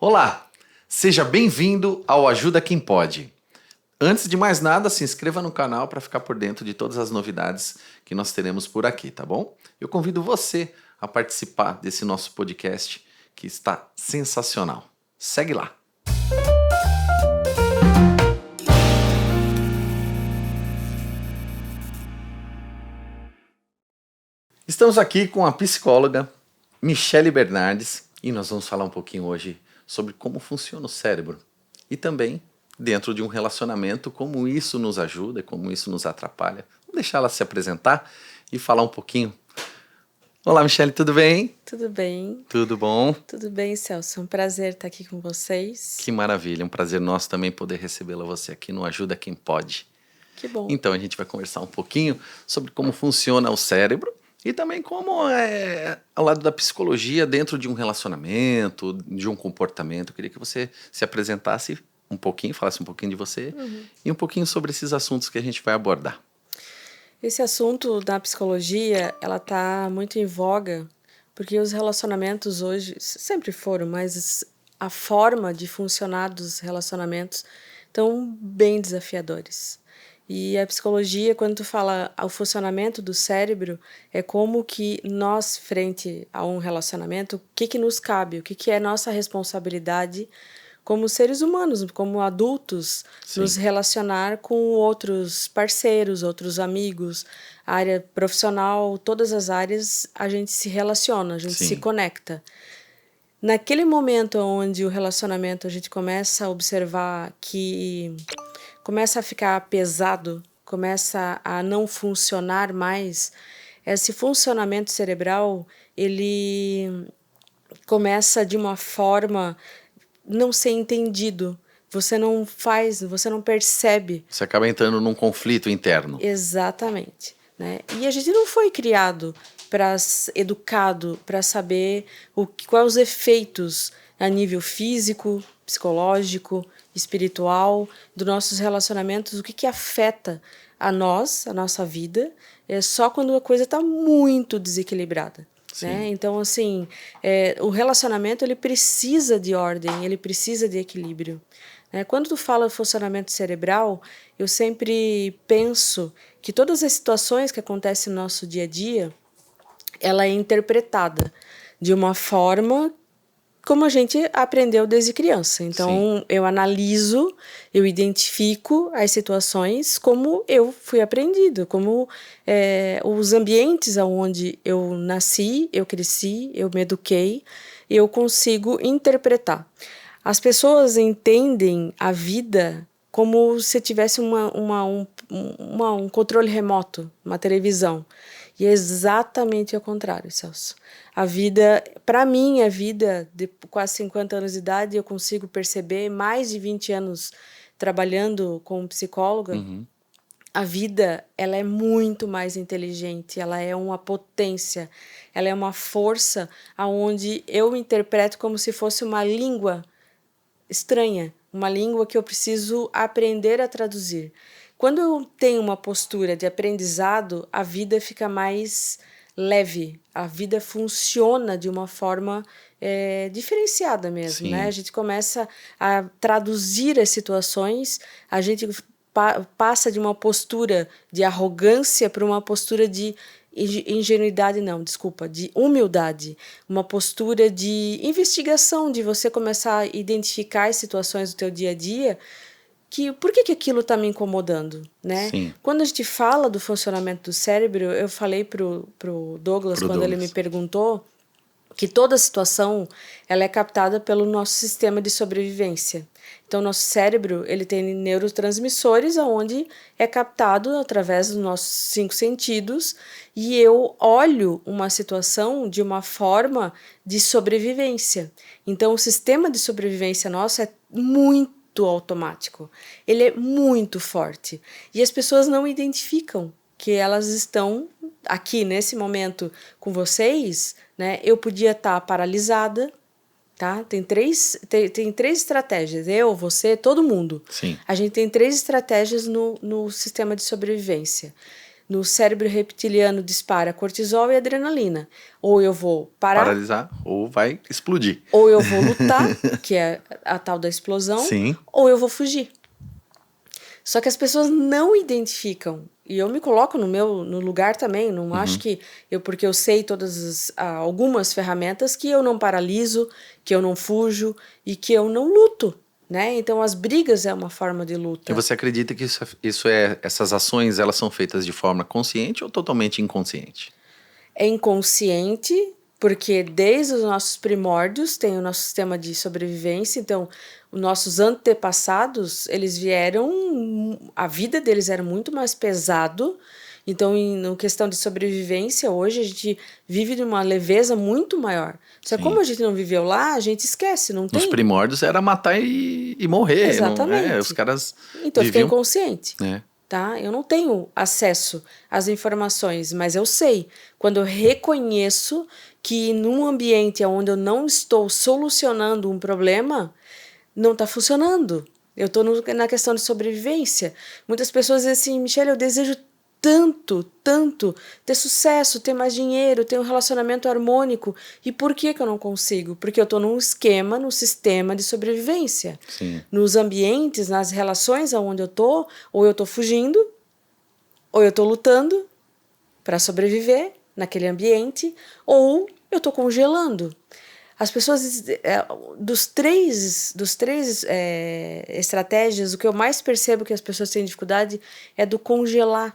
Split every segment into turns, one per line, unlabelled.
Olá, seja bem-vindo ao Ajuda Quem Pode. Antes de mais nada, se inscreva no canal para ficar por dentro de todas as novidades que nós teremos por aqui, tá bom? Eu convido você a participar desse nosso podcast que está sensacional. Segue lá. Estamos aqui com a psicóloga Michele Bernardes e nós vamos falar um pouquinho hoje sobre como funciona o cérebro e também dentro de um relacionamento, como isso nos ajuda e como isso nos atrapalha. Vou deixar ela se apresentar e falar um pouquinho. Olá, Michele, tudo bem?
Tudo bem?
Tudo bom?
Tudo bem, Celso. É um prazer estar aqui com vocês.
Que maravilha, é um prazer nosso também poder recebê-la você aqui no Ajuda Quem Pode.
Que bom.
Então a gente vai conversar um pouquinho sobre como funciona o cérebro e também como é ao lado da psicologia dentro de um relacionamento, de um comportamento. Eu queria que você se apresentasse um pouquinho, falasse um pouquinho de você e um pouquinho sobre esses assuntos que a gente vai abordar.
Esse assunto da psicologia, ela está muito em voga, porque os relacionamentos hoje sempre foram, mas a forma de funcionar dos relacionamentos estão bem desafiadores. E a psicologia, quando tu fala o funcionamento do cérebro, é como que nós, frente a um relacionamento, o que nos cabe, o que é nossa responsabilidade como seres humanos, como adultos,
Sim.
nos relacionar com outros parceiros, outros amigos, área profissional, todas as áreas a gente se relaciona, a gente
Sim.
se conecta. Naquele momento onde o relacionamento a gente começa a observar que começa a ficar pesado, começa a não funcionar mais, esse funcionamento cerebral, ele começa de uma forma não ser entendido. Você não faz, você não percebe.
Você acaba entrando num conflito interno.
Exatamente. Né? E a gente não foi criado, educado para saber quais os efeitos a nível físico, psicológico, espiritual, dos nossos relacionamentos, o que afeta a nós, a nossa vida, é só quando a coisa está muito desequilibrada. Né? Então, assim, o relacionamento ele precisa de ordem, ele precisa de equilíbrio. Né? Quando tu fala funcionamento cerebral, eu sempre penso que todas as situações que acontecem no nosso dia a dia, ela é interpretada de uma forma como a gente aprendeu desde criança. Então, eu analiso, eu identifico as situações como eu fui aprendido, como os ambientes onde eu nasci, eu cresci, eu me eduquei, eu consigo interpretar. As pessoas entendem a vida como se tivesse um controle remoto, uma televisão. E é exatamente ao contrário, Celso. A vida, para mim, a vida de quase 50 anos de idade, eu consigo perceber, mais de 20 anos trabalhando como psicóloga, a vida ela é muito mais inteligente, ela é uma potência, ela é uma força aonde eu interpreto como se fosse uma língua estranha, uma língua que eu preciso aprender a traduzir. Quando eu tenho uma postura de aprendizado, a vida fica mais leve, a vida funciona de uma forma diferenciada mesmo, né? A gente começa a traduzir as situações, a gente passa de uma postura de arrogância para uma postura de ingenuidade, não, desculpa, de humildade, uma postura de investigação, de você começar a identificar as situações do teu dia a dia, que por que aquilo está me incomodando, né?
Sim.
Quando a gente fala do funcionamento do cérebro, eu falei pro Douglas, quando ele me perguntou, que toda situação ela é captada pelo nosso sistema de sobrevivência. Então, nosso cérebro ele tem neurotransmissores onde é captado através dos nossos 5 sentidos e eu olho uma situação de uma forma de sobrevivência. Então, o sistema de sobrevivência nosso é muito automático, ele é muito forte e as pessoas não identificam que elas estão aqui nesse momento com vocês, né? Eu podia estar paralisada, tá? Tem três estratégias, eu, você, todo mundo.
Sim.
A gente tem 3 estratégias no sistema de sobrevivência. no cérebro reptiliano dispara cortisol e adrenalina. Ou eu vou parar,
Paralisar ou vai explodir.
ou eu vou lutar, que é a tal da explosão,
Sim.
ou eu vou fugir. Só que as pessoas não identificam. E eu me coloco no lugar também. Não acho que porque eu sei algumas ferramentas, que eu não paraliso, que eu não fujo e que eu não luto, né? Então as brigas é uma forma de luta.
E você acredita que essas ações, elas são feitas de forma consciente ou totalmente inconsciente?
É inconsciente, porque desde os nossos primórdios tem o nosso sistema de sobrevivência. Então, os nossos antepassados, eles vieram, a vida deles era muito mais pesado. Então, na questão de sobrevivência, hoje a gente vive de uma leveza muito maior. Só que
Sim.
como a gente não viveu lá, a gente esquece, não tem.
Nos primórdios era matar e morrer.
Exatamente.
Os caras
Então, fica
viviam...
inconsciente.
É.
Tá? Eu não tenho acesso às informações, mas eu sei. Quando eu reconheço que num ambiente onde eu não estou solucionando um problema, não está funcionando. Eu estou na questão de sobrevivência. Muitas pessoas dizem assim, Michele, eu desejo tanto ter sucesso, ter mais dinheiro, ter um relacionamento harmônico. E por que eu não consigo? Porque eu estou num sistema de sobrevivência.
Sim.
Nos ambientes, nas relações onde eu estou, ou eu estou fugindo, ou eu estou lutando para sobreviver naquele ambiente, ou eu estou congelando. As pessoas, dos três estratégias, o que eu mais percebo que as pessoas têm dificuldade é do congelar.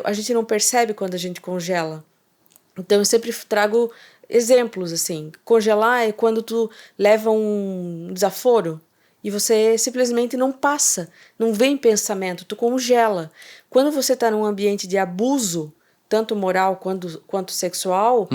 A gente não percebe quando a gente congela. Então eu sempre trago exemplos assim. Congelar é quando tu leva um desaforo e você simplesmente não passa, não vem pensamento, tu congela. Quando você está num ambiente de abuso, tanto moral quanto sexual,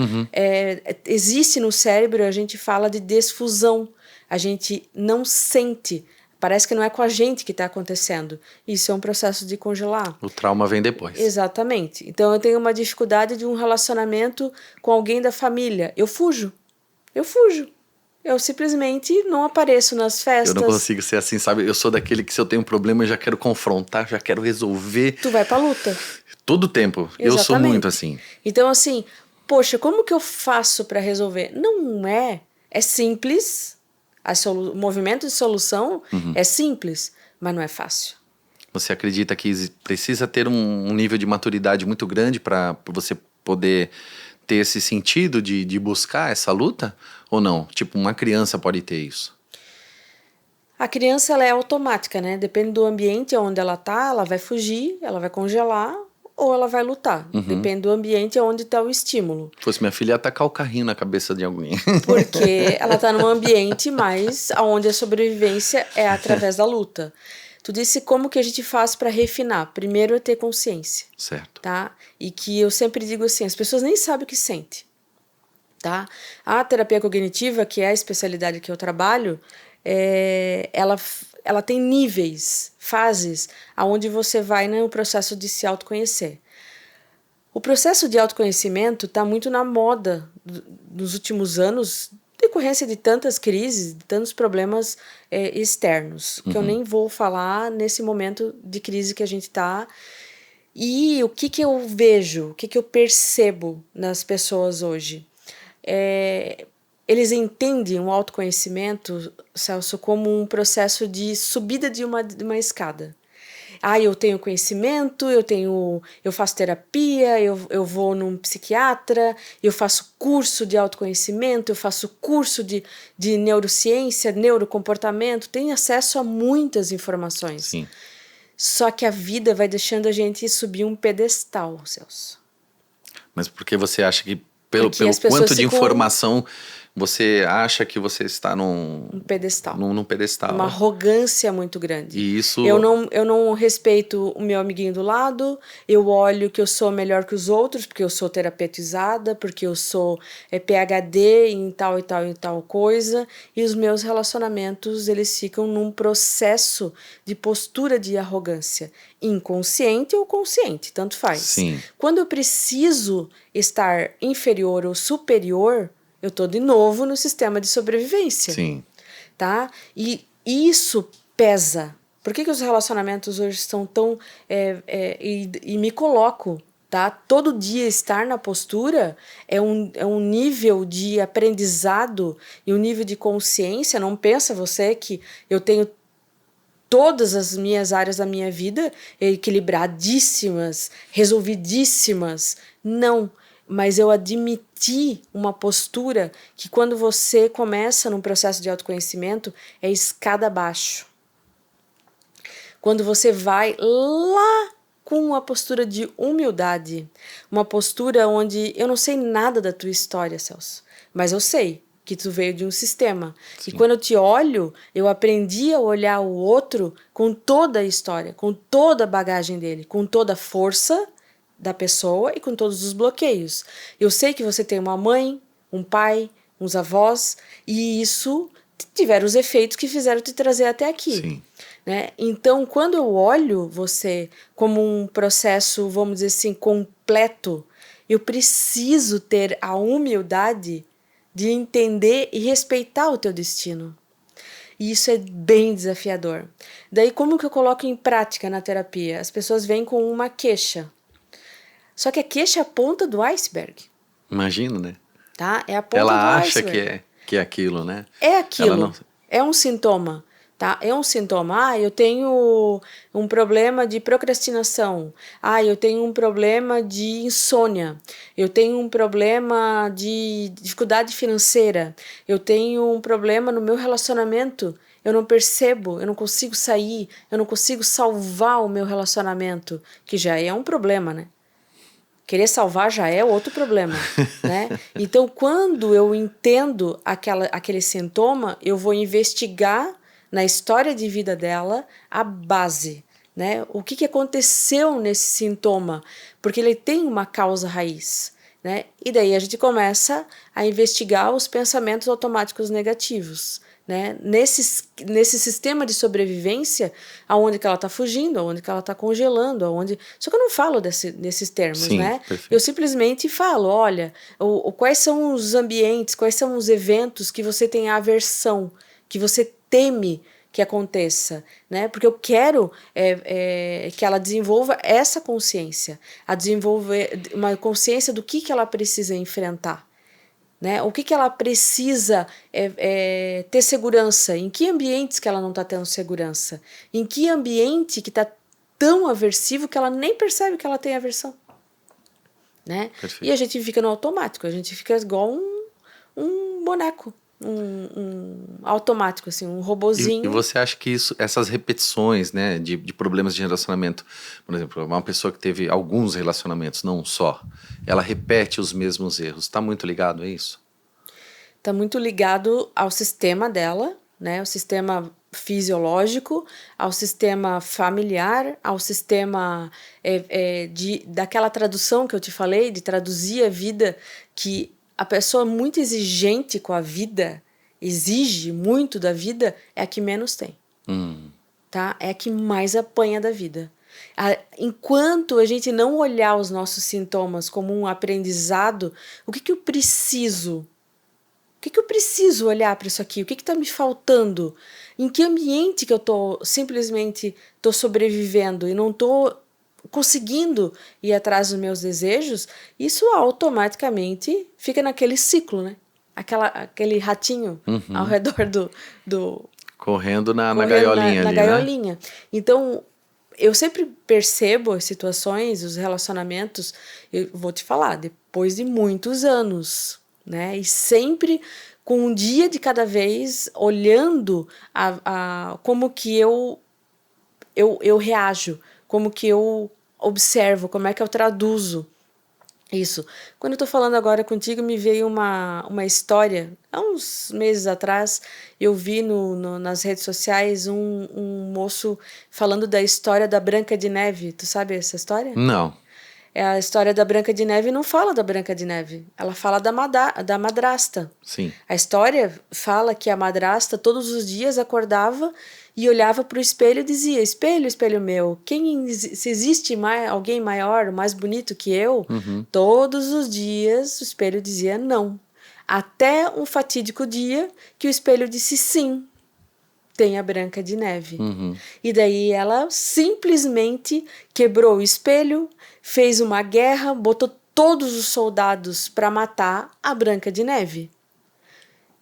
existe no cérebro, a gente fala de desfusão. A gente não sente. Parece que não é com a gente que está acontecendo. Isso é um processo de congelar.
O trauma vem depois.
Exatamente. Então eu tenho uma dificuldade de um relacionamento com alguém da família. Eu fujo. Eu simplesmente não apareço nas festas.
Eu não consigo ser assim, sabe? Eu sou daquele que se eu tenho um problema eu já quero confrontar, já quero resolver.
Tu vai pra luta.
Todo tempo.
Exatamente.
Eu sou muito assim.
Então assim, poxa, como que eu faço para resolver? Não é. É simples. O movimento de solução é simples, mas não é fácil.
Você acredita que precisa ter um nível de maturidade muito grande para você poder ter esse sentido de buscar essa luta? Ou não? Tipo, uma criança pode ter isso?
A criança, ela é automática, né? Depende do ambiente onde ela tá, ela vai fugir, ela vai congelar ou ela vai lutar. Depende do ambiente onde está o estímulo.
Se fosse minha filha, ia tacar o carrinho na cabeça de alguém.
Porque ela está num ambiente mais onde a sobrevivência é através da luta. Tu disse como que a gente faz para refinar. Primeiro é ter consciência.
Certo.
Tá? E que eu sempre digo assim, as pessoas nem sabem o que sentem. Tá? A terapia cognitiva, que é a especialidade que eu trabalho, ela tem níveis, fases, aonde você vai no processo de se autoconhecer. O processo de autoconhecimento está muito na moda nos últimos anos, decorrência de tantas crises, de tantos problemas externos, que eu nem vou falar nesse momento de crise que a gente está. E o que eu vejo, o que eu percebo nas pessoas hoje? Eles entendem o autoconhecimento, Celso, como um processo de subida de uma escada. Eu tenho conhecimento, eu faço terapia, eu vou num psiquiatra, eu faço curso de autoconhecimento, eu faço curso de neurociência, neurocomportamento, tenho acesso a muitas informações.
Sim.
Só que a vida vai deixando a gente subir um pedestal, Celso.
Mas por que você acha que pelo quanto de informação você acha que você está num
pedestal.
Num pedestal.
Uma arrogância muito grande.
E isso...
Eu não respeito o meu amiguinho do lado, eu olho que eu sou melhor que os outros, porque eu sou terapeutizada, porque eu sou PhD em tal e tal e tal coisa, e os meus relacionamentos, eles ficam num processo de postura de arrogância, inconsciente ou consciente, tanto faz.
Sim.
Quando eu preciso estar inferior ou superior, eu estou de novo no sistema de sobrevivência.
Sim.
Tá? E isso pesa. Por que os relacionamentos hoje estão tão... e me coloco tá? Todo dia estar na postura é um nível de aprendizado e um nível de consciência. Não pensa você que eu tenho todas as minhas áreas da minha vida equilibradíssimas, resolvidíssimas. Não, mas eu admiti uma postura que quando você começa num processo de autoconhecimento é escada abaixo. Quando você vai lá com uma postura de humildade, uma postura onde eu não sei nada da tua história, Celso, mas eu sei que tu veio de um sistema.
Sim.
E quando eu te olho, eu aprendi a olhar o outro com toda a história, com toda a bagagem dele, com toda a força da pessoa e com todos os bloqueios. Eu sei que você tem uma mãe, um pai, uns avós, e isso tiveram os efeitos que fizeram te trazer até aqui.
Sim.
Né? Então, quando eu olho você como um processo, vamos dizer assim, completo, eu preciso ter a humildade de entender e respeitar o teu destino. E isso é bem desafiador. Daí, como que eu coloco em prática na terapia? As pessoas vêm com uma queixa. Só que a queixa é a ponta do iceberg.
Imagino, né?
Tá? É a ponta
Ela
do
acha
iceberg.
que é aquilo, né?
É aquilo.
Ela não...
É um sintoma. Tá? É um sintoma. Eu tenho um problema de procrastinação. Eu tenho um problema de insônia. Eu tenho um problema de dificuldade financeira. Eu tenho um problema no meu relacionamento. Eu não percebo, eu não consigo sair, eu não consigo salvar o meu relacionamento, que já é um problema, né? Querer salvar já é outro problema, né? Então, quando eu entendo aquele sintoma, eu vou investigar na história de vida dela a base, né? O que aconteceu nesse sintoma? Porque ele tem uma causa raiz, né? E daí a gente começa a investigar os pensamentos automáticos negativos, né? Nesse sistema de sobrevivência, aonde que ela está fugindo, aonde que ela está congelando, aonde... Só que eu não falo nesses termos,
Sim,
né?
perfeito.
Eu simplesmente falo, olha, quais são os ambientes, quais são os eventos que você tem aversão, que você teme que aconteça, né? Porque eu quero que ela desenvolva essa consciência, a desenvolver uma consciência do que ela precisa enfrentar. Né? O que ela precisa ter segurança, em que ambientes que ela não está tendo segurança, em que ambiente que está tão aversivo que ela nem percebe que ela tem aversão. Né? E a gente fica no automático, a gente fica igual um boneco, um automático, assim, um robozinho.
E você acha que essas repetições, né, de problemas de relacionamento, por exemplo, uma pessoa que teve alguns relacionamentos, não um só, ela repete os mesmos erros, está muito ligado a isso?
Está muito ligado ao sistema dela, né, o sistema fisiológico, ao sistema familiar, ao sistema daquela tradução que eu te falei, de traduzir a vida, que a pessoa muito exigente com a vida, exige muito da vida, é a que menos tem. Tá? É a que mais apanha da vida. Enquanto a gente não olhar os nossos sintomas como um aprendizado, o que eu preciso? O que eu preciso olhar para isso aqui? O que está me faltando? Em que ambiente que eu simplesmente estou sobrevivendo e não estou conseguindo ir atrás dos meus desejos? Isso automaticamente fica naquele ciclo, né? Aquele ratinho ao redor do
correndo na gaiolinha ali,
gaiolinha.
Né?
Então, eu sempre percebo as situações, os relacionamentos, eu vou te falar, depois de muitos anos, né? E sempre com um dia de cada vez, olhando como que eu reajo, como que eu observo, como é que eu traduzo isso. Quando eu tô falando agora contigo, me veio uma história. Há uns meses atrás, eu vi nas redes sociais um moço falando da história da Branca de Neve. Tu sabe essa história?
Não.
A história da Branca de Neve não fala da Branca de Neve. Ela fala da madrasta.
Sim.
A história fala que a madrasta todos os dias acordava e olhava para o espelho e dizia: espelho, espelho meu, se existe alguém maior, mais bonito que eu? Todos os dias o espelho dizia não. Até um fatídico dia que o espelho disse sim. tem a Branca de Neve.
Uhum.
E daí ela simplesmente quebrou o espelho, fez uma guerra, botou todos os soldados para matar a Branca de Neve.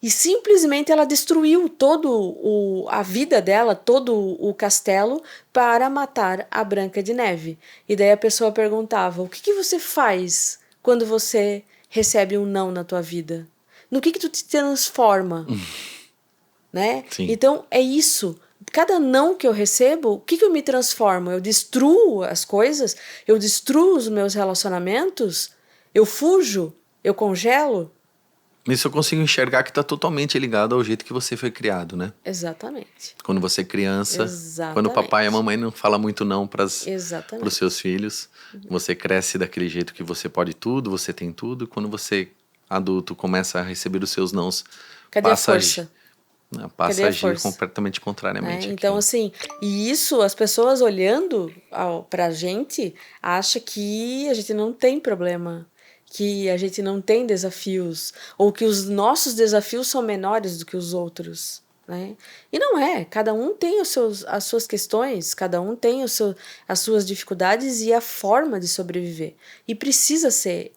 E simplesmente ela destruiu a vida dela, todo o castelo, para matar a Branca de Neve. E daí a pessoa perguntava, o que você faz quando você recebe um não na tua vida? No que tu te transforma? Né?
Sim.
Então, é isso. Cada não que eu recebo, o que eu me transformo? Eu destruo as coisas? Eu destruo os meus relacionamentos? Eu fujo? Eu congelo?
Isso eu consigo enxergar que está totalmente ligado ao jeito que você foi criado, né?
Exatamente.
Quando você é criança,
Exatamente.
quando o papai e a mamãe não falam muito não para os
Exatamente.
seus filhos, você cresce daquele jeito que você pode tudo, você tem tudo. Quando você, adulto, começa a receber os seus nãos,
Cadê a
passa
força?
passa a agir
força?
completamente contrariamente.
Né? Então, assim, e isso, as pessoas olhando pra gente, acham que a gente não tem problema, que a gente não tem desafios, ou que os nossos desafios são menores do que os outros. Né? E não é, cada um tem as suas questões, cada um tem as suas dificuldades e a forma de sobreviver. E precisa ser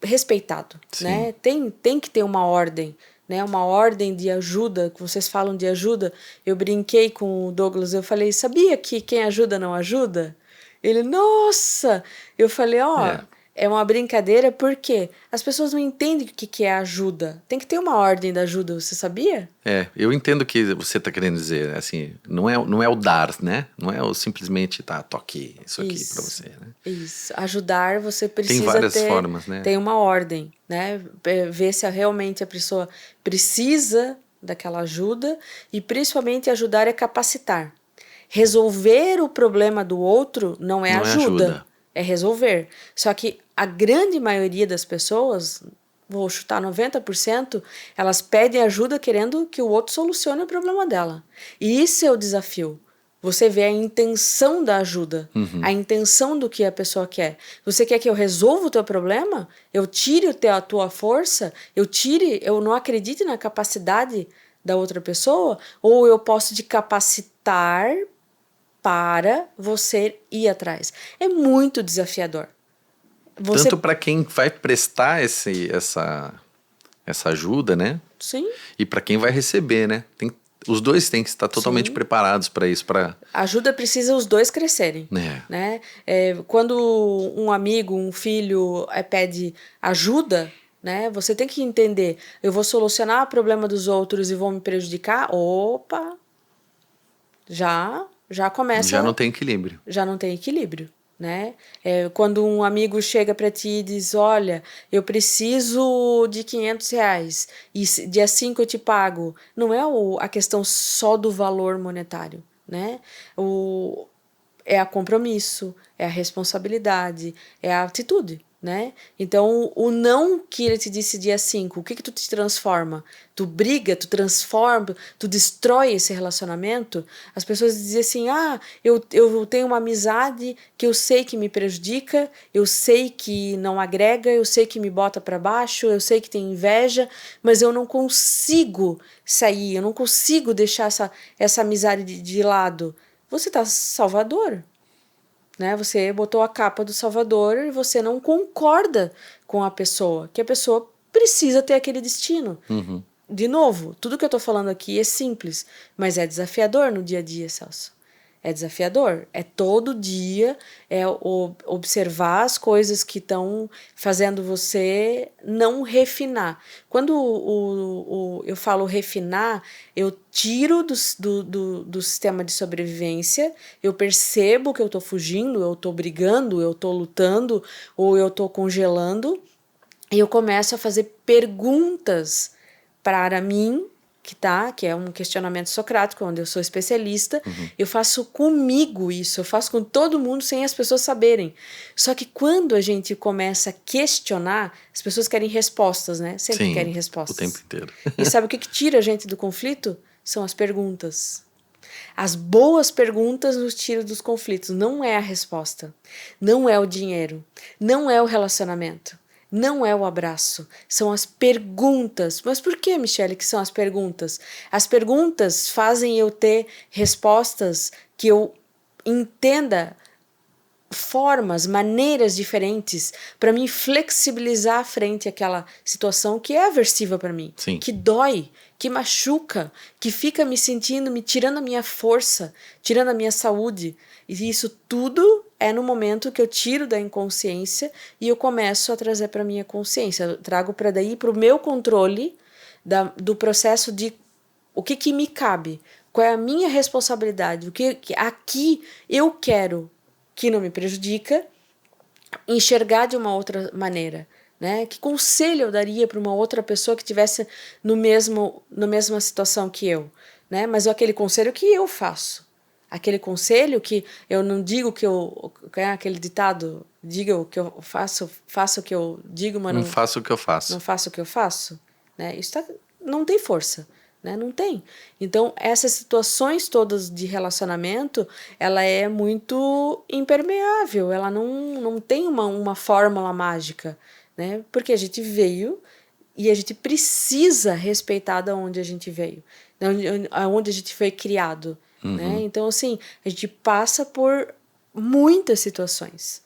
respeitado,
Sim.
né? Tem que ter uma ordem, né? Uma ordem de ajuda, que vocês falam de ajuda. Eu brinquei com o Douglas, eu falei, sabia que quem ajuda não ajuda? Ele, nossa! Eu falei, é uma brincadeira porque as pessoas não entendem o que é ajuda. Tem que ter uma ordem da ajuda, você sabia?
Eu entendo o que você está querendo dizer, assim, não é o dar, né? Não é o simplesmente, toque isso aqui para você, né?
Isso, ajudar você precisa
tem várias
ter,
formas, né?
Tem uma ordem, né? Ver se realmente a pessoa precisa daquela ajuda e principalmente ajudar é capacitar. Resolver o problema do outro não é ajuda, é resolver. Só que a grande maioria das pessoas, vou chutar 90%, elas pedem ajuda querendo que o outro solucione o problema dela. E isso é o desafio. Você vê a intenção da ajuda, a intenção do que a pessoa quer. Você quer que eu resolva o teu problema? Eu tire a tua força? Eu não acredite na capacidade da outra pessoa? Ou eu posso te capacitar para você ir atrás? É muito desafiador.
Tanto para quem vai prestar essa ajuda, né?
Sim.
E para quem vai receber, né? Os dois têm que estar totalmente preparados para isso.
Ajuda precisa os dois crescerem. Né? Quando um amigo, um filho pede ajuda, né? Você tem que entender, eu vou solucionar o problema dos outros e vou me prejudicar? Opa! Já começa...
Já não tem equilíbrio.
Já não tem equilíbrio. Né? Quando um amigo chega para ti e diz, olha, eu preciso de R$500 e dia 5 eu te pago, não é a questão só do valor monetário, né? É a compromisso, é a responsabilidade, é a atitude, né? Então, o não que ele te disse dia 5, o que tu te transforma? Tu briga, tu transforma, tu destrói esse relacionamento? As pessoas dizem assim, eu tenho uma amizade que eu sei que me prejudica, eu sei que não agrega, eu sei que me bota para baixo, eu sei que tem inveja, mas eu não consigo sair, eu não consigo deixar essa amizade de lado. Você está salvador, né? Você botou a capa do salvador e você não concorda com a pessoa, que a pessoa precisa ter aquele destino. De novo, tudo que eu estou falando aqui é simples, mas é desafiador no dia a dia, Celso. É desafiador. É todo dia observar as coisas que estão fazendo você não refinar. Quando eu falo refinar, eu tiro do sistema de sobrevivência, eu percebo que eu estou fugindo, eu estou brigando, eu estou lutando ou eu estou congelando e eu começo a fazer perguntas para mim, que é um questionamento socrático, onde eu sou especialista, eu faço comigo isso, eu faço com todo mundo sem as pessoas saberem. Só que quando a gente começa a questionar, as pessoas querem respostas, né? Sempre querem respostas.
O tempo inteiro.
E sabe o que tira a gente do conflito? São as perguntas. As boas perguntas nos tiram dos conflitos. Não é a resposta. Não é o dinheiro. Não é o relacionamento. Não é o abraço, são as perguntas. Mas por que, Michele, que são as perguntas? As perguntas fazem eu ter respostas que eu entenda formas, maneiras diferentes para me flexibilizar frente àquela situação que é aversiva para mim,
Sim.
que dói, que machuca, que fica me sentindo, me tirando a minha força, tirando a minha saúde. E isso tudo é no momento que eu tiro da inconsciência e eu começo a trazer para minha consciência. Eu trago para daí para o meu controle do processo de o que me cabe, qual é a minha responsabilidade, o que aqui eu quero que não me prejudica, enxergar de uma outra maneira, né? Que conselho eu daria para uma outra pessoa que estivesse na mesma situação que eu, né? Mas aquele conselho que eu faço, aquele conselho que eu não digo que eu, aquele ditado, diga o que eu faço, faça o que eu digo, mas
não faço o que eu faço.
Não faço o que eu faço, né? Isso não tem força. Né? Não tem. Então, essas situações todas de relacionamento, ela é muito impermeável, ela não tem uma fórmula mágica, né? Porque a gente veio e a gente precisa respeitar de onde a gente veio, aonde a gente foi criado. Né? Então, assim, a gente passa por muitas situações.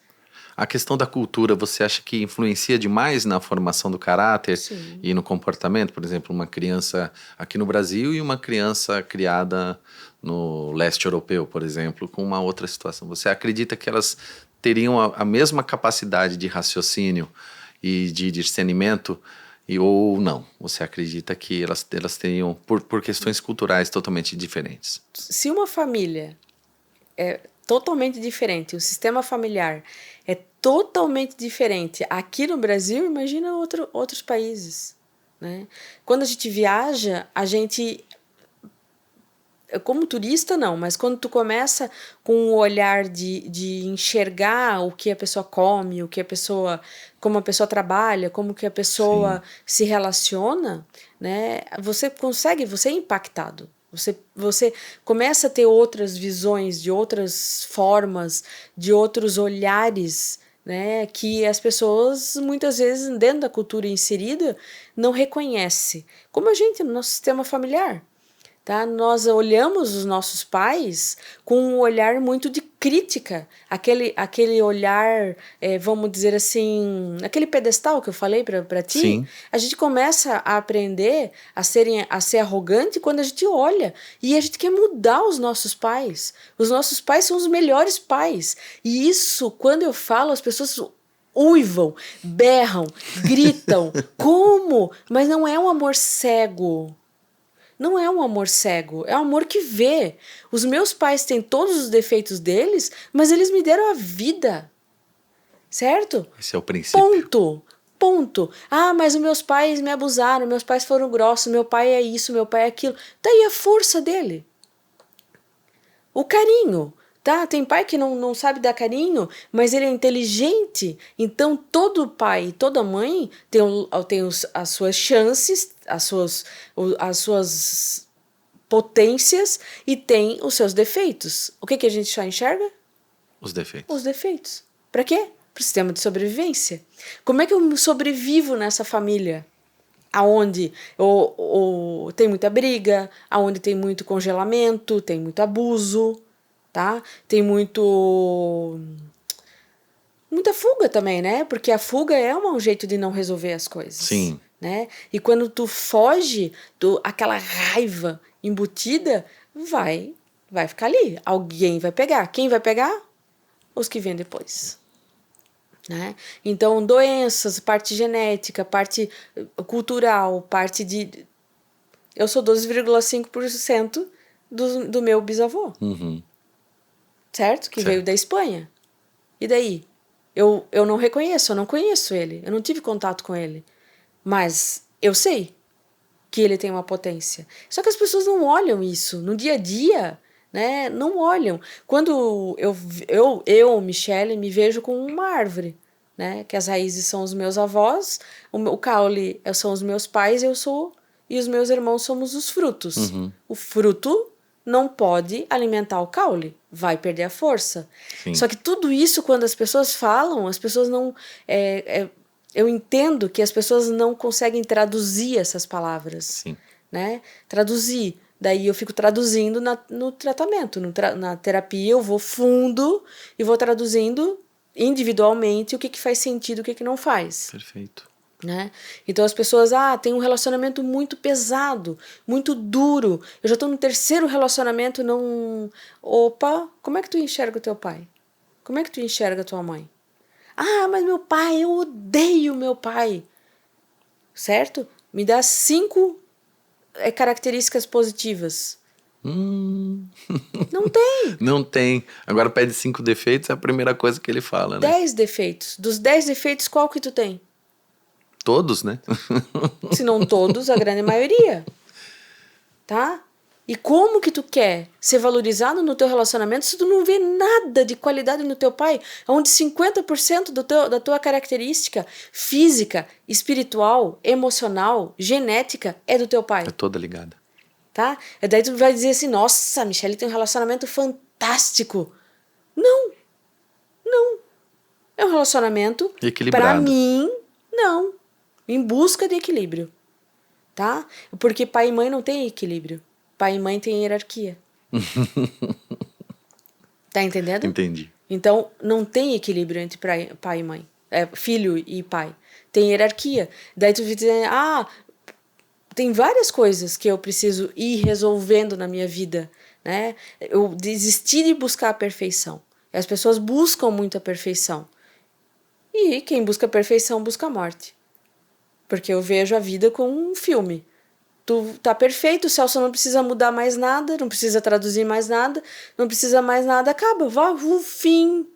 A questão da cultura, você acha que influencia demais na formação do caráter
Sim.
e no comportamento? Por exemplo, uma criança aqui no Brasil e uma criança criada no leste europeu, por exemplo, com uma outra situação. Você acredita que elas teriam a mesma capacidade de raciocínio e de discernimento ou não? Você acredita que elas teriam, por questões culturais, totalmente diferentes?
Se uma família é totalmente diferente, o sistema familiar é totalmente diferente aqui no Brasil, imagina outros países, né? Quando a gente viaja, a gente, como turista não, mas quando tu começa com o olhar de enxergar o que a pessoa come, o que a pessoa, como a pessoa trabalha, como que a pessoa se relaciona, né? Você é impactado. Você começa a ter outras visões, de outras formas, de outros olhares, né, que as pessoas, muitas vezes, dentro da cultura inserida, não reconhecem. Como a gente, no nosso sistema familiar. Tá? Nós olhamos os nossos pais com um olhar muito de crítica, aquele olhar, vamos dizer assim, aquele pedestal que eu falei para ti.
Sim.
A gente começa a aprender a ser arrogante quando a gente olha e a gente quer mudar os nossos pais. Os nossos pais são os melhores pais. E isso, quando eu falo, as pessoas uivam, berram, gritam. Como? Mas não é um amor cego. Não é um amor cego, é um amor que vê. Os meus pais têm todos os defeitos deles, mas eles me deram a vida. Certo?
Esse é o princípio.
Ponto. Ah, mas os meus pais me abusaram, meus pais foram grossos, meu pai é isso, meu pai é aquilo. Tá aí a força dele. O carinho. Tá? Tem pai que não sabe dar carinho, mas ele é inteligente. Então, todo pai e toda mãe tem as suas chances, as suas potências e tem os seus defeitos. O que a gente só enxerga?
Os defeitos.
Os defeitos. Para quê? Para o sistema de sobrevivência. Como é que eu sobrevivo nessa família? Aonde tem muita briga, aonde tem muito congelamento, tem muito abuso, tá? Tem muita fuga também, né? Porque a fuga é um jeito de não resolver as coisas.
Sim.
Né? E quando tu foge aquela raiva embutida, vai ficar ali. Alguém vai pegar. Quem vai pegar? Os que vêm depois. Né? Então, doenças, parte genética, parte cultural, parte de... Eu sou 12,5% do meu bisavô.
Uhum.
Certo? Que veio da Espanha. E daí? Eu não reconheço, eu não conheço ele. Eu não tive contato com ele. Mas eu sei que ele tem uma potência. Só que as pessoas não olham isso. No dia a dia, né? Não olham. Quando eu Michele, me vejo como uma árvore. Né? Que as raízes são os meus avós, o caule são os meus pais, e os meus irmãos somos os frutos.
Uhum.
O fruto não pode alimentar o caule, vai perder a força.
Sim.
Só que tudo isso, quando as pessoas falam, as pessoas não... Eu entendo que as pessoas não conseguem traduzir essas palavras.
Sim.
Né? Traduzir. Daí eu fico traduzindo no tratamento. Na terapia eu vou fundo e vou traduzindo individualmente o que faz sentido e o que não faz.
Perfeito.
Né? Então as pessoas, têm um relacionamento muito pesado, muito duro. Eu já estou no 3º relacionamento, não... Opa, como é que tu enxerga o teu pai? Como é que tu enxerga a tua mãe? Mas meu pai, eu odeio meu pai. Certo? Me dá 5 características positivas. Não tem.
Não tem. Agora pede 5 defeitos, é a primeira coisa que ele fala, né?
10 defeitos. Dos 10 defeitos, qual que tu tem?
Todos, né?
Se não todos, a grande maioria. Tá? E como que tu quer ser valorizado no teu relacionamento se tu não vê nada de qualidade no teu pai? Onde 50% da tua característica física, espiritual, emocional, genética é do teu pai.
É toda ligada.
Tá? E daí tu vai dizer assim, nossa, a Michelle tem um relacionamento fantástico. Não. É um relacionamento,
equilibrado.
pra mim, não. Em busca de equilíbrio. Tá? Porque pai e mãe não tem equilíbrio. Pai e mãe tem hierarquia. Tá entendendo?
Entendi.
Então, não tem equilíbrio entre pai e mãe. Filho e pai. Tem hierarquia. Daí tu vai dizer, tem várias coisas que eu preciso ir resolvendo na minha vida, né? Eu desisti de buscar a perfeição. As pessoas buscam muito a perfeição. E quem busca a perfeição busca a morte. Porque eu vejo a vida como um filme. Tu tá perfeito, o Celso não precisa mudar mais nada, não precisa traduzir mais nada, não precisa mais nada, acaba, o fim.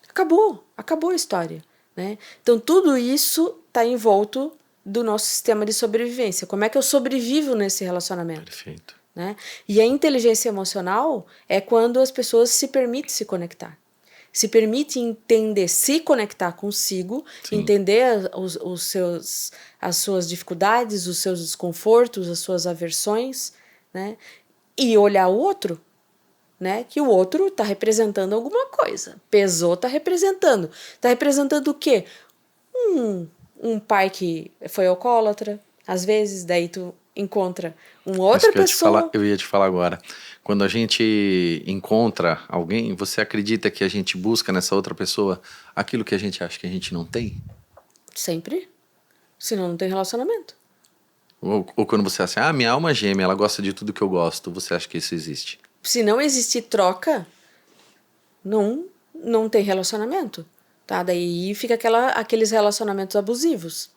Acabou a história, né? Então tudo isso tá envolto do nosso sistema de sobrevivência. Como é que eu sobrevivo nesse relacionamento?
Perfeito.
Né? E a inteligência emocional é quando as pessoas se permitem se conectar. Se permite entender, se conectar consigo,
Sim.
entender as suas dificuldades, os seus desconfortos, as suas aversões, né? E olhar o outro, né? Que o outro está representando alguma coisa. Pesou, está representando. Está representando o quê? Um pai que foi alcoólatra, às vezes, daí tu encontra uma outra pessoa.
Eu ia te falar agora. Quando a gente encontra alguém, você acredita que a gente busca nessa outra pessoa aquilo que a gente acha que a gente não tem?
Sempre. Senão não tem relacionamento.
Ou quando você acha, minha alma gêmea, ela gosta de tudo que eu gosto, você acha que isso existe?
Se não existir troca, não tem relacionamento. Tá? Daí fica aqueles relacionamentos abusivos.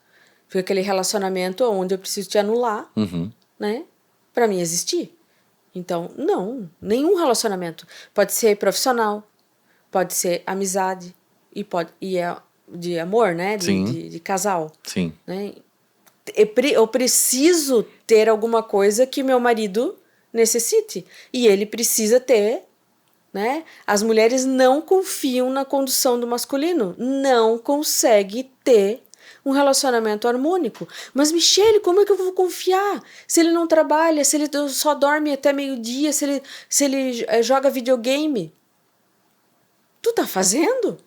Fica aquele relacionamento onde eu preciso te anular, né? Pra mim existir. Então, não. Nenhum relacionamento. Pode ser profissional, pode ser amizade, e é de amor, né? De casal.
Sim.
Né? Eu preciso ter alguma coisa que meu marido necessite. E ele precisa ter, né? As mulheres não confiam na condução do masculino. Não consegue ter um relacionamento harmônico. Mas, Michelle, como é que eu vou confiar? Se ele não trabalha, se ele só dorme até meio-dia, se ele joga videogame. Tu tá fazendo?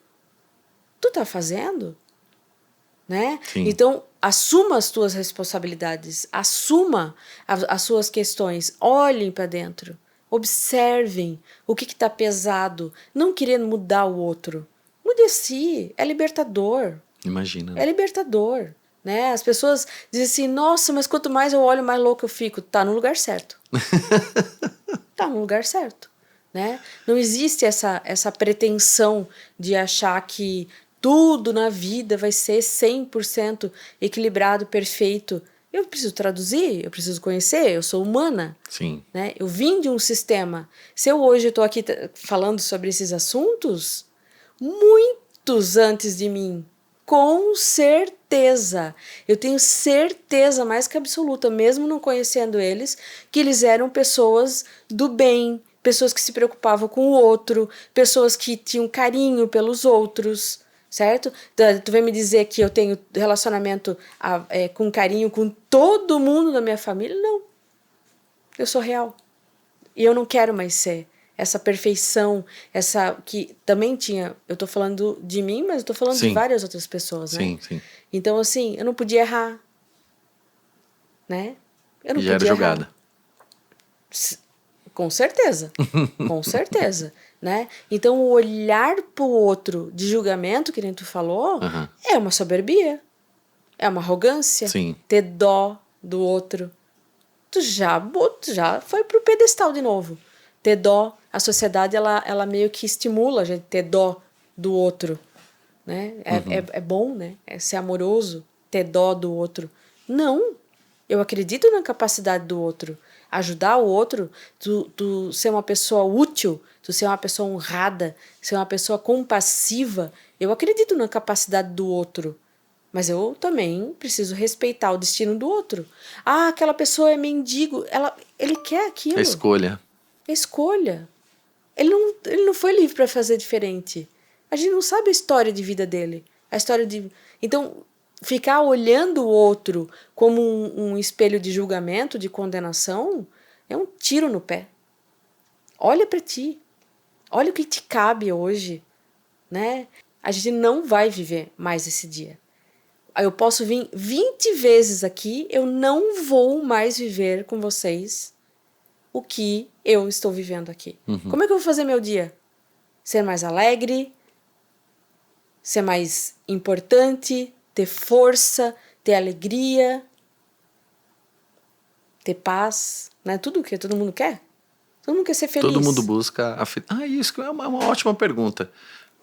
Né? Então, assuma as tuas responsabilidades, assuma as suas questões, olhem para dentro, observem o que está pesado, não querendo mudar o outro. Mude a si, é libertador.
Imagina.
É libertador. Né? As pessoas dizem assim, nossa, mas quanto mais eu olho, mais louco eu fico. Tá no lugar certo. Tá no lugar certo. Né? Não existe essa pretensão de achar que tudo na vida vai ser 100% equilibrado, perfeito. Eu preciso traduzir, eu preciso conhecer, eu sou humana.
Sim.
Né? Eu vim de um sistema. Se eu hoje estou aqui falando sobre esses assuntos, muitos antes de mim, com certeza, eu tenho certeza mais que absoluta, mesmo não conhecendo eles, que eles eram pessoas do bem, pessoas que se preocupavam com o outro, pessoas que tinham carinho pelos outros, certo? Tu vem me dizer que eu tenho relacionamento com carinho com todo mundo da minha família? Não. Eu sou real. E eu não quero mais ser essa perfeição, essa que também tinha, eu tô falando de mim, mas eu tô falando de
Sim.
várias outras pessoas, né?
Sim, sim.
Então, assim, eu não podia errar, né? Eu não
E já era
podia errar.
julgada.
Com certeza, com certeza, né? Então, o olhar pro outro de julgamento, que nem tu falou,
Aham.
é uma soberbia, é uma arrogância,
Sim.
ter dó do outro. Tu já foi pro pedestal de novo. Ter dó, a sociedade, ela meio que estimula a gente ter dó do outro, né? É bom, né? É ser amoroso, ter dó do outro. Não, eu acredito na capacidade do outro. Ajudar o outro, tu ser uma pessoa útil, tu ser uma pessoa honrada, ser uma pessoa compassiva. Eu acredito na capacidade do outro. Mas eu também preciso respeitar o destino do outro. Ah, aquela pessoa é mendigo. Ele quer
A
aquilo.
escolha.
Escolha. Ele não foi livre para fazer diferente. A gente não sabe a história de vida dele. A história de. Então, ficar olhando o outro como um espelho de julgamento, de condenação, é um tiro no pé. Olha para ti. Olha o que te cabe hoje, né? A gente não vai viver mais esse dia. Eu posso vir 20 vezes aqui, eu não vou mais viver com vocês o que eu estou vivendo aqui. Como é que eu vou fazer meu dia? Ser mais alegre, ser mais importante, ter força, ter alegria, ter paz, né? Tudo o que todo mundo quer. Todo mundo quer ser feliz.
Todo mundo busca isso que é uma ótima pergunta.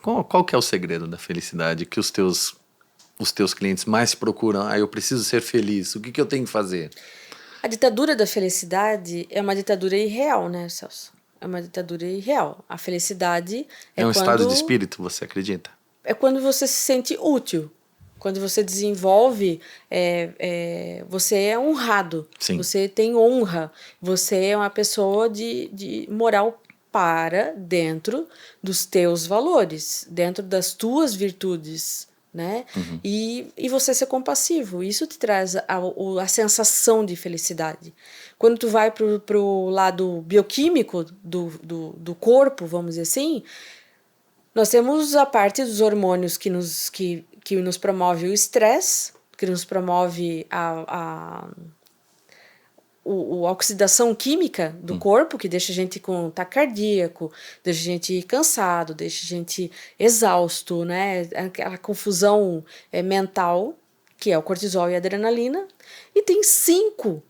Qual que é o segredo da felicidade que os teus clientes mais procuram? Eu preciso ser feliz. O que eu tenho que fazer?
A ditadura da felicidade é uma ditadura irreal, né, Celso? É uma ditadura irreal. A felicidade
É um estado de espírito, você acredita?
é quando você se sente útil. Quando você desenvolve, você é honrado.
Sim.
Você tem honra. Você é uma pessoa de moral para dentro dos teus valores, dentro das tuas virtudes, né? E você ser compassivo. Isso te traz a sensação de felicidade. Quando tu vai pro lado bioquímico do corpo, vamos dizer assim, nós temos a parte dos hormônios que nos promove o estresse, que nos promove a oxidação química do corpo, que deixa a gente com taquicardíaco, deixa a gente cansado, deixa a gente exausto, né? Aquela confusão mental, que é o cortisol e a adrenalina. E tem 5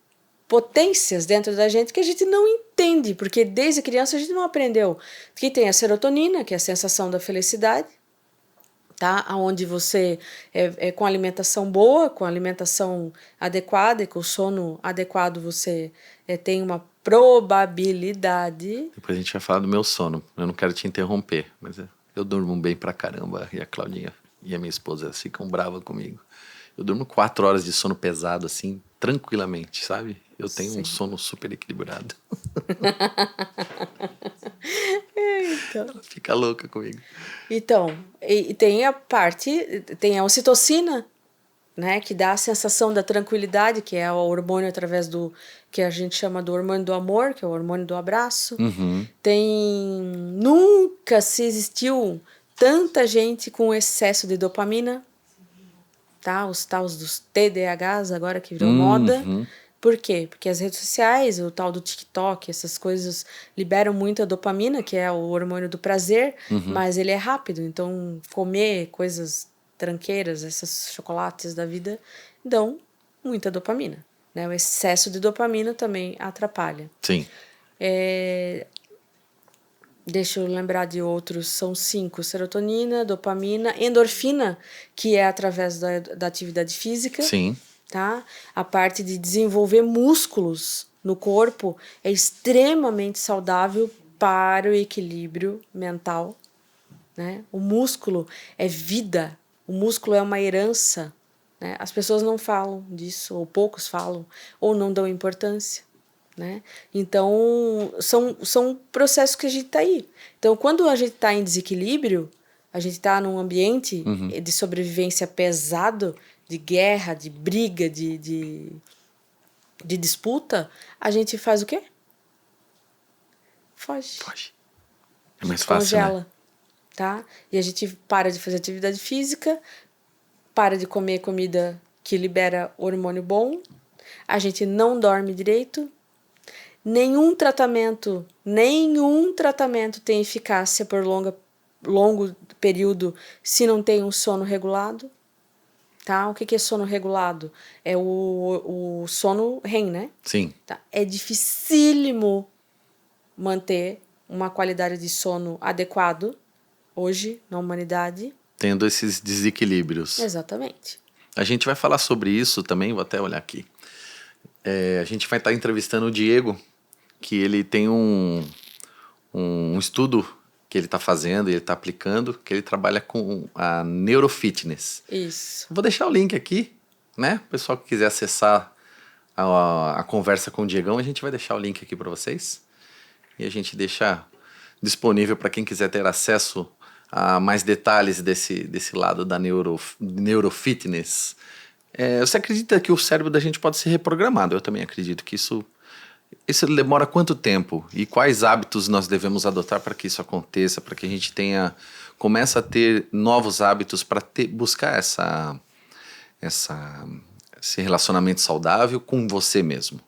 potências dentro da gente que a gente não entende, porque desde criança a gente não aprendeu. Que tem a serotonina, que é a sensação da felicidade, tá? Onde você, com alimentação boa, com alimentação adequada e com sono adequado, você tem uma probabilidade.
Depois a gente vai falar do meu sono. Eu não quero te interromper, mas eu durmo bem pra caramba. E a Claudinha e a minha esposa ficam bravas comigo. Eu durmo 4 horas de sono pesado, assim, tranquilamente, sabe? Eu tenho um sono super equilibrado.
Então.
Ela fica louca comigo.
Então, e tem tem a ocitocina, né, que dá a sensação da tranquilidade, que é o hormônio através do que a gente chama do hormônio do amor, que é o hormônio do abraço. Nunca se existiu tanta gente com excesso de dopamina, tá? Os tais dos TDAHs agora que virou moda. Por quê? Porque as redes sociais, o tal do TikTok, essas coisas liberam muita dopamina, que é o hormônio do prazer, mas ele é rápido. Então, comer coisas tranqueiras, esses chocolates da vida, dão muita dopamina, né? O excesso de dopamina também atrapalha.
Sim.
Deixa eu lembrar de outros, são 5: serotonina, dopamina, endorfina, que é através da atividade física.
Sim.
Tá? A parte de desenvolver músculos no corpo é extremamente saudável para o equilíbrio mental, né? O músculo é vida, o músculo é uma herança, né? As pessoas não falam disso, ou poucos falam, ou não dão importância, né? Então, são processos que a gente está aí. Então, quando a gente está em desequilíbrio, a gente está num ambiente de sobrevivência pesado, de guerra, de briga, de disputa, a gente faz o quê? Foge.
É mais fácil,
congela,
né?
tá? E a gente para de fazer atividade física, para de comer comida que libera hormônio bom, a gente não dorme direito, nenhum tratamento tem eficácia por longo período se não tem um sono regulado, tá? O que é sono regulado? É o sono REM, né?
Sim.
Tá? É dificílimo manter uma qualidade de sono adequado hoje na humanidade.
Tendo esses desequilíbrios.
Exatamente.
A gente vai falar sobre isso também, vou até olhar aqui. A gente vai estar entrevistando o Diego, que ele tem um estudo que ele está fazendo e ele está aplicando, que ele trabalha com a neurofitness.
Isso.
Vou deixar o link aqui, né? O pessoal que quiser acessar a conversa com o Diegão, a gente vai deixar o link aqui para vocês. E a gente deixa disponível para quem quiser ter acesso a mais detalhes desse lado da neurofitness. Você acredita que o cérebro da gente pode ser reprogramado? Eu também acredito que isso demora quanto tempo? E quais hábitos nós devemos adotar para que isso aconteça, para que a gente comece a ter novos hábitos para buscar esse relacionamento saudável com você mesmo?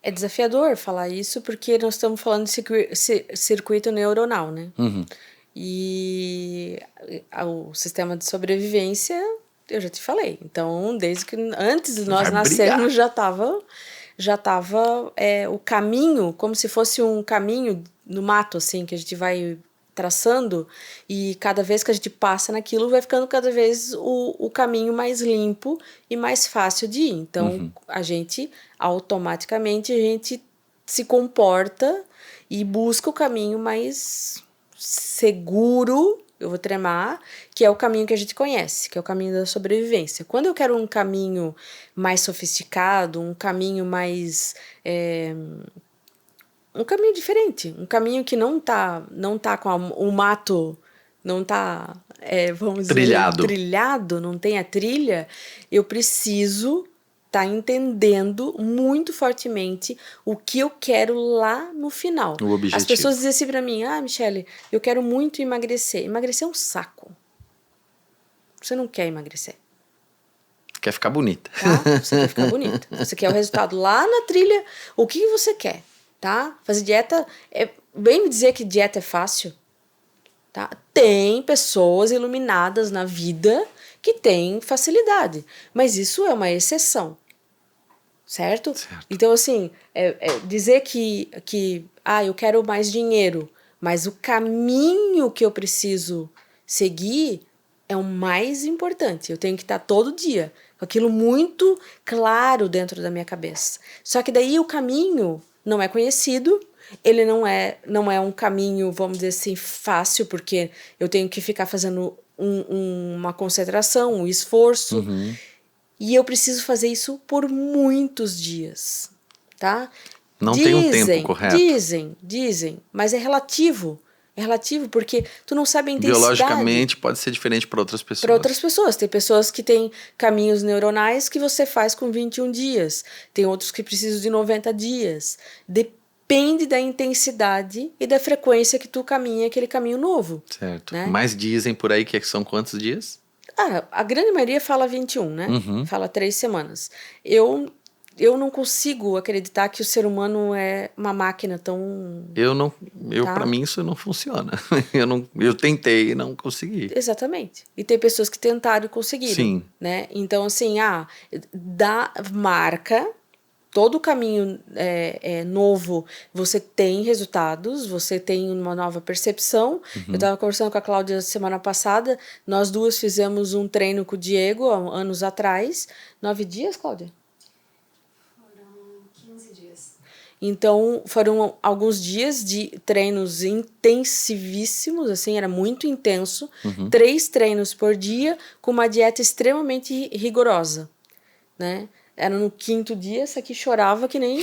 É desafiador falar isso porque nós estamos falando de circuito neuronal, né?
Uhum.
E o sistema de sobrevivência, eu já te falei. Então, desde que antes de nós nascermos, já estava o caminho, como se fosse um caminho no mato, assim, que a gente vai traçando, e cada vez que a gente passa naquilo, vai ficando cada vez o caminho mais limpo e mais fácil de ir. Então, automaticamente, a gente se comporta e busca o caminho mais seguro, eu vou tremar, que é o caminho que a gente conhece, que é o caminho da sobrevivência. Quando eu quero um caminho mais sofisticado, um caminho mais... um caminho diferente, um caminho que não tá com o mato, não tá, vamos dizer, trilhado, não tem a trilha, eu preciso tá entendendo muito fortemente o que eu quero lá no final.
O objetivo.
As pessoas dizem assim pra mim, Michele, eu quero muito emagrecer. Emagrecer é um saco. Você não quer emagrecer.
Quer ficar bonita.
Tá? Você quer ficar bonita. Você quer o resultado lá na trilha. O que você quer? Tá? Fazer dieta, bem me dizer que dieta é fácil, tá? Tem pessoas iluminadas na vida que têm facilidade, mas isso é uma exceção, certo? Então, assim, dizer que eu quero mais dinheiro, mas o caminho que eu preciso seguir é o mais importante. Eu tenho que estar todo dia com aquilo muito claro dentro da minha cabeça. Só que daí o caminho não é conhecido, ele não é um caminho, vamos dizer assim, fácil, porque eu tenho que ficar fazendo uma concentração, um esforço, e eu preciso fazer isso por muitos dias, tá?
Não tem um tempo correto.
Dizem, mas é relativo. É relativo porque tu não sabe a intensidade.
Biologicamente pode ser diferente para outras pessoas.
Para outras pessoas. Tem pessoas que têm caminhos neuronais que você faz com 21 dias. Tem outros que precisam de 90 dias. Depende da intensidade e da frequência que tu caminha aquele caminho novo.
Certo.
Né?
Mas dizem por aí que são quantos dias?
A grande maioria fala 21, né? Fala 3 semanas. Eu não consigo acreditar que o ser humano é uma máquina tão...
Tá? Para mim isso não funciona. Eu tentei e não consegui.
Exatamente. E tem pessoas que tentaram e conseguiram.
Sim.
Né? Então, assim, da marca, todo o caminho novo, você tem resultados, você tem uma nova percepção. Eu estava conversando com a Cláudia semana passada, nós duas fizemos um treino com o Diego, há anos atrás. 9 dias, Cláudia? Então, foram alguns dias de treinos intensivíssimos, assim, era muito intenso. 3 treinos por dia, com uma dieta extremamente rigorosa, né? Era no 5º dia, essa aqui chorava que nem...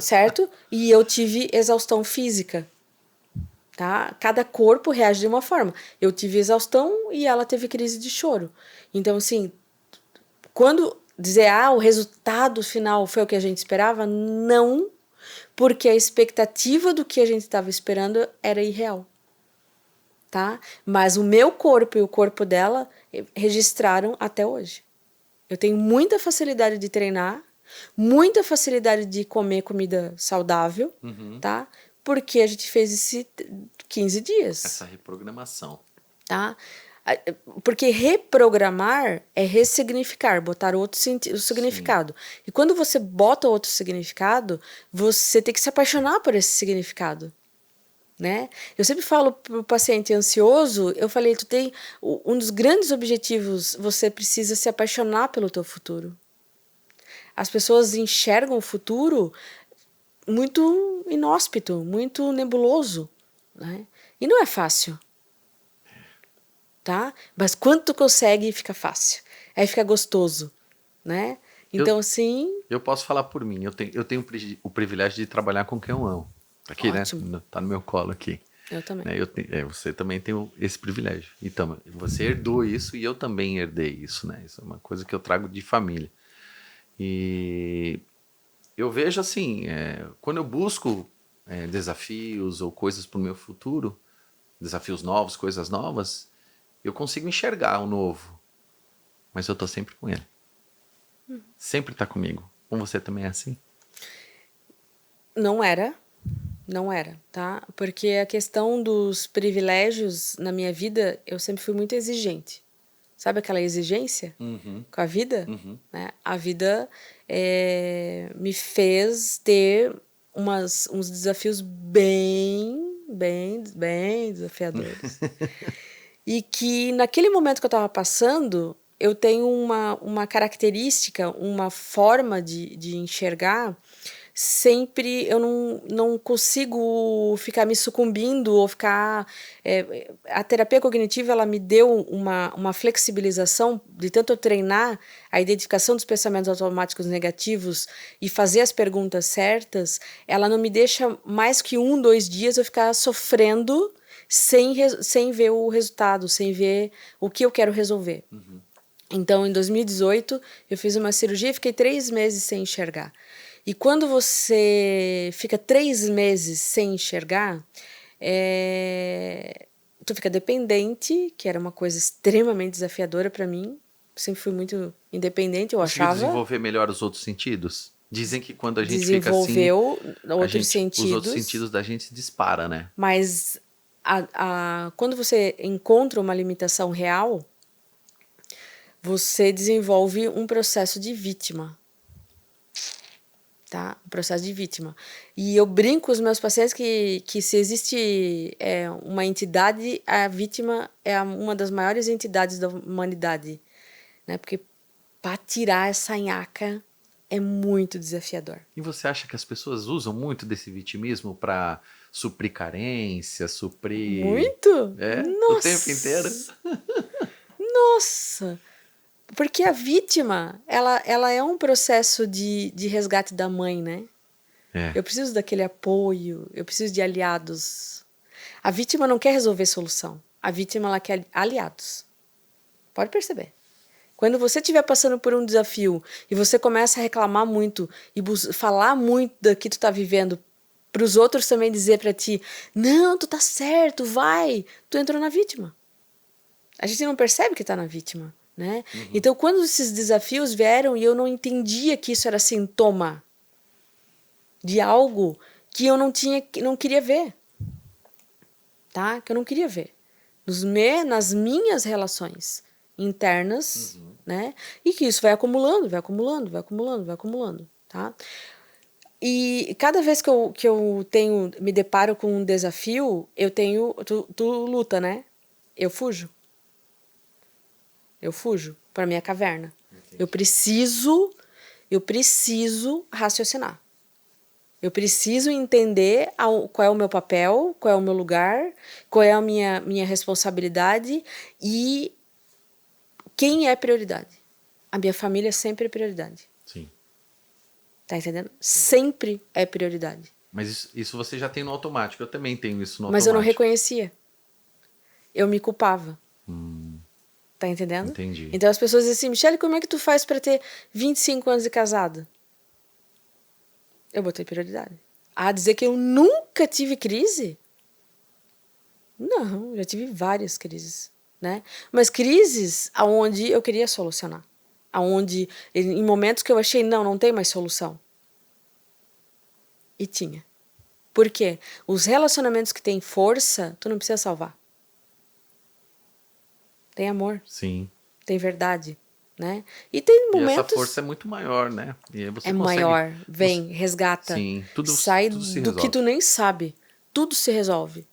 certo? E eu tive exaustão física, tá? Cada corpo reage de uma forma. Eu tive exaustão e ela teve crise de choro. Então, assim, quando... dizer, o resultado final foi o que a gente esperava? Não, porque a expectativa do que a gente estava esperando era irreal. Tá? Mas o meu corpo e o corpo dela registraram até hoje. Eu tenho muita facilidade de treinar, muita facilidade de comer comida saudável, tá? Porque a gente fez esse 15 dias.
Essa reprogramação.
Tá? Porque reprogramar é ressignificar, botar outro significado. Sim. E quando você bota outro significado, você tem que se apaixonar por esse significado. Né? Eu sempre falo para o paciente ansioso, eu falei, tu tem um dos grandes objetivos, você precisa se apaixonar pelo teu futuro. As pessoas enxergam o futuro muito inóspito, muito nebuloso, né? E não é fácil. Tá? Mas quando tu consegue, fica fácil. Aí fica gostoso, né? Então, assim...
Eu posso falar por mim. Eu tenho o privilégio de trabalhar com quem eu amo. Aqui, ótimo. Né? Tá no meu colo aqui.
Eu também.
Você também tem esse privilégio. Então, você herdou isso e eu também herdei isso, né? Isso é uma coisa que eu trago de família. E eu vejo assim, quando eu busco desafios ou coisas para o meu futuro, desafios novos, coisas novas, eu consigo enxergar o novo. Mas eu tô sempre com ele. Sempre tá comigo. Com você também é assim?
Não era, tá? Porque a questão dos privilégios na minha vida, eu sempre fui muito exigente. Sabe aquela exigência com a vida? Né? A vida me fez ter uns desafios bem desafiadores. E que naquele momento que eu estava passando, eu tenho uma característica, uma forma de enxergar. Sempre eu não consigo ficar me sucumbindo ou ficar... a terapia cognitiva ela me deu uma flexibilização de tanto eu treinar a identificação dos pensamentos automáticos negativos e fazer as perguntas certas, ela não me deixa mais que 2 dias eu ficar sofrendo sem ver o resultado, sem ver o que eu quero resolver. Então, em 2018, eu fiz uma cirurgia e fiquei 3 meses sem enxergar. E quando você fica 3 meses sem enxergar, tu fica dependente, que era uma coisa extremamente desafiadora para mim. Sempre fui muito independente, eu achava.
Conseguiu desenvolver melhor os outros sentidos? Dizem que quando a gente
desenvolveu
fica assim, os outros sentidos da gente se dispara, né?
Mas quando você encontra uma limitação real, você desenvolve um processo de vítima. Tá? Um processo de vítima. E eu brinco com os meus pacientes que se existe uma entidade, a vítima é uma das maiores entidades da humanidade. Né? Porque para tirar essa nhaca é muito desafiador.
E você acha que as pessoas usam muito desse vitimismo para suprir carência, suprir...
Muito?
O tempo inteiro?
Nossa! Porque a vítima, ela é um processo de resgate da mãe, né? Eu preciso daquele apoio, eu preciso de aliados. A vítima não quer resolver solução. A vítima, ela quer aliados. Pode perceber. Quando você estiver passando por um desafio e você começa a reclamar muito e falar muito do que tu tá vivendo para os outros também dizer para ti, não, tu tá certo, vai, tu entrou na vítima. A gente não percebe que tá na vítima. Né? Então, quando esses desafios vieram e eu não entendia que isso era sintoma de algo que eu não queria ver, tá? Que eu não queria ver nas minhas relações internas, né? E que isso vai acumulando, tá? E cada vez que eu me deparo com um desafio, tu luta, né? Eu fujo para minha caverna. Entendi. Eu preciso raciocinar. Eu preciso entender qual é o meu papel, qual é o meu lugar, qual é a minha responsabilidade e quem é prioridade. A minha família sempre é prioridade.
Sim.
Tá entendendo? Sempre é prioridade.
Mas isso você já tem no automático. Eu também tenho isso no automático.
Mas eu não reconhecia. Eu me culpava. Tá entendendo?
Entendi.
Então as pessoas dizem assim, Michele, como é que tu faz para ter 25 anos de casada? Eu botei prioridade. a dizer que eu nunca tive crise? Não, já tive várias crises, né? Mas crises aonde eu queria solucionar. Aonde, em momentos que eu achei, não tem mais solução. E tinha. Por quê? Os relacionamentos que têm força, tu não precisa salvar. Tem amor.
Sim.
Tem verdade, né? E tem
E essa
momentos...
força é muito maior, né? E aí você
É
consegue...
maior. Vem, resgata.
Sim, tudo,
Sai
tudo se
do que
resolve.
tu nem sabe. Tudo se resolve.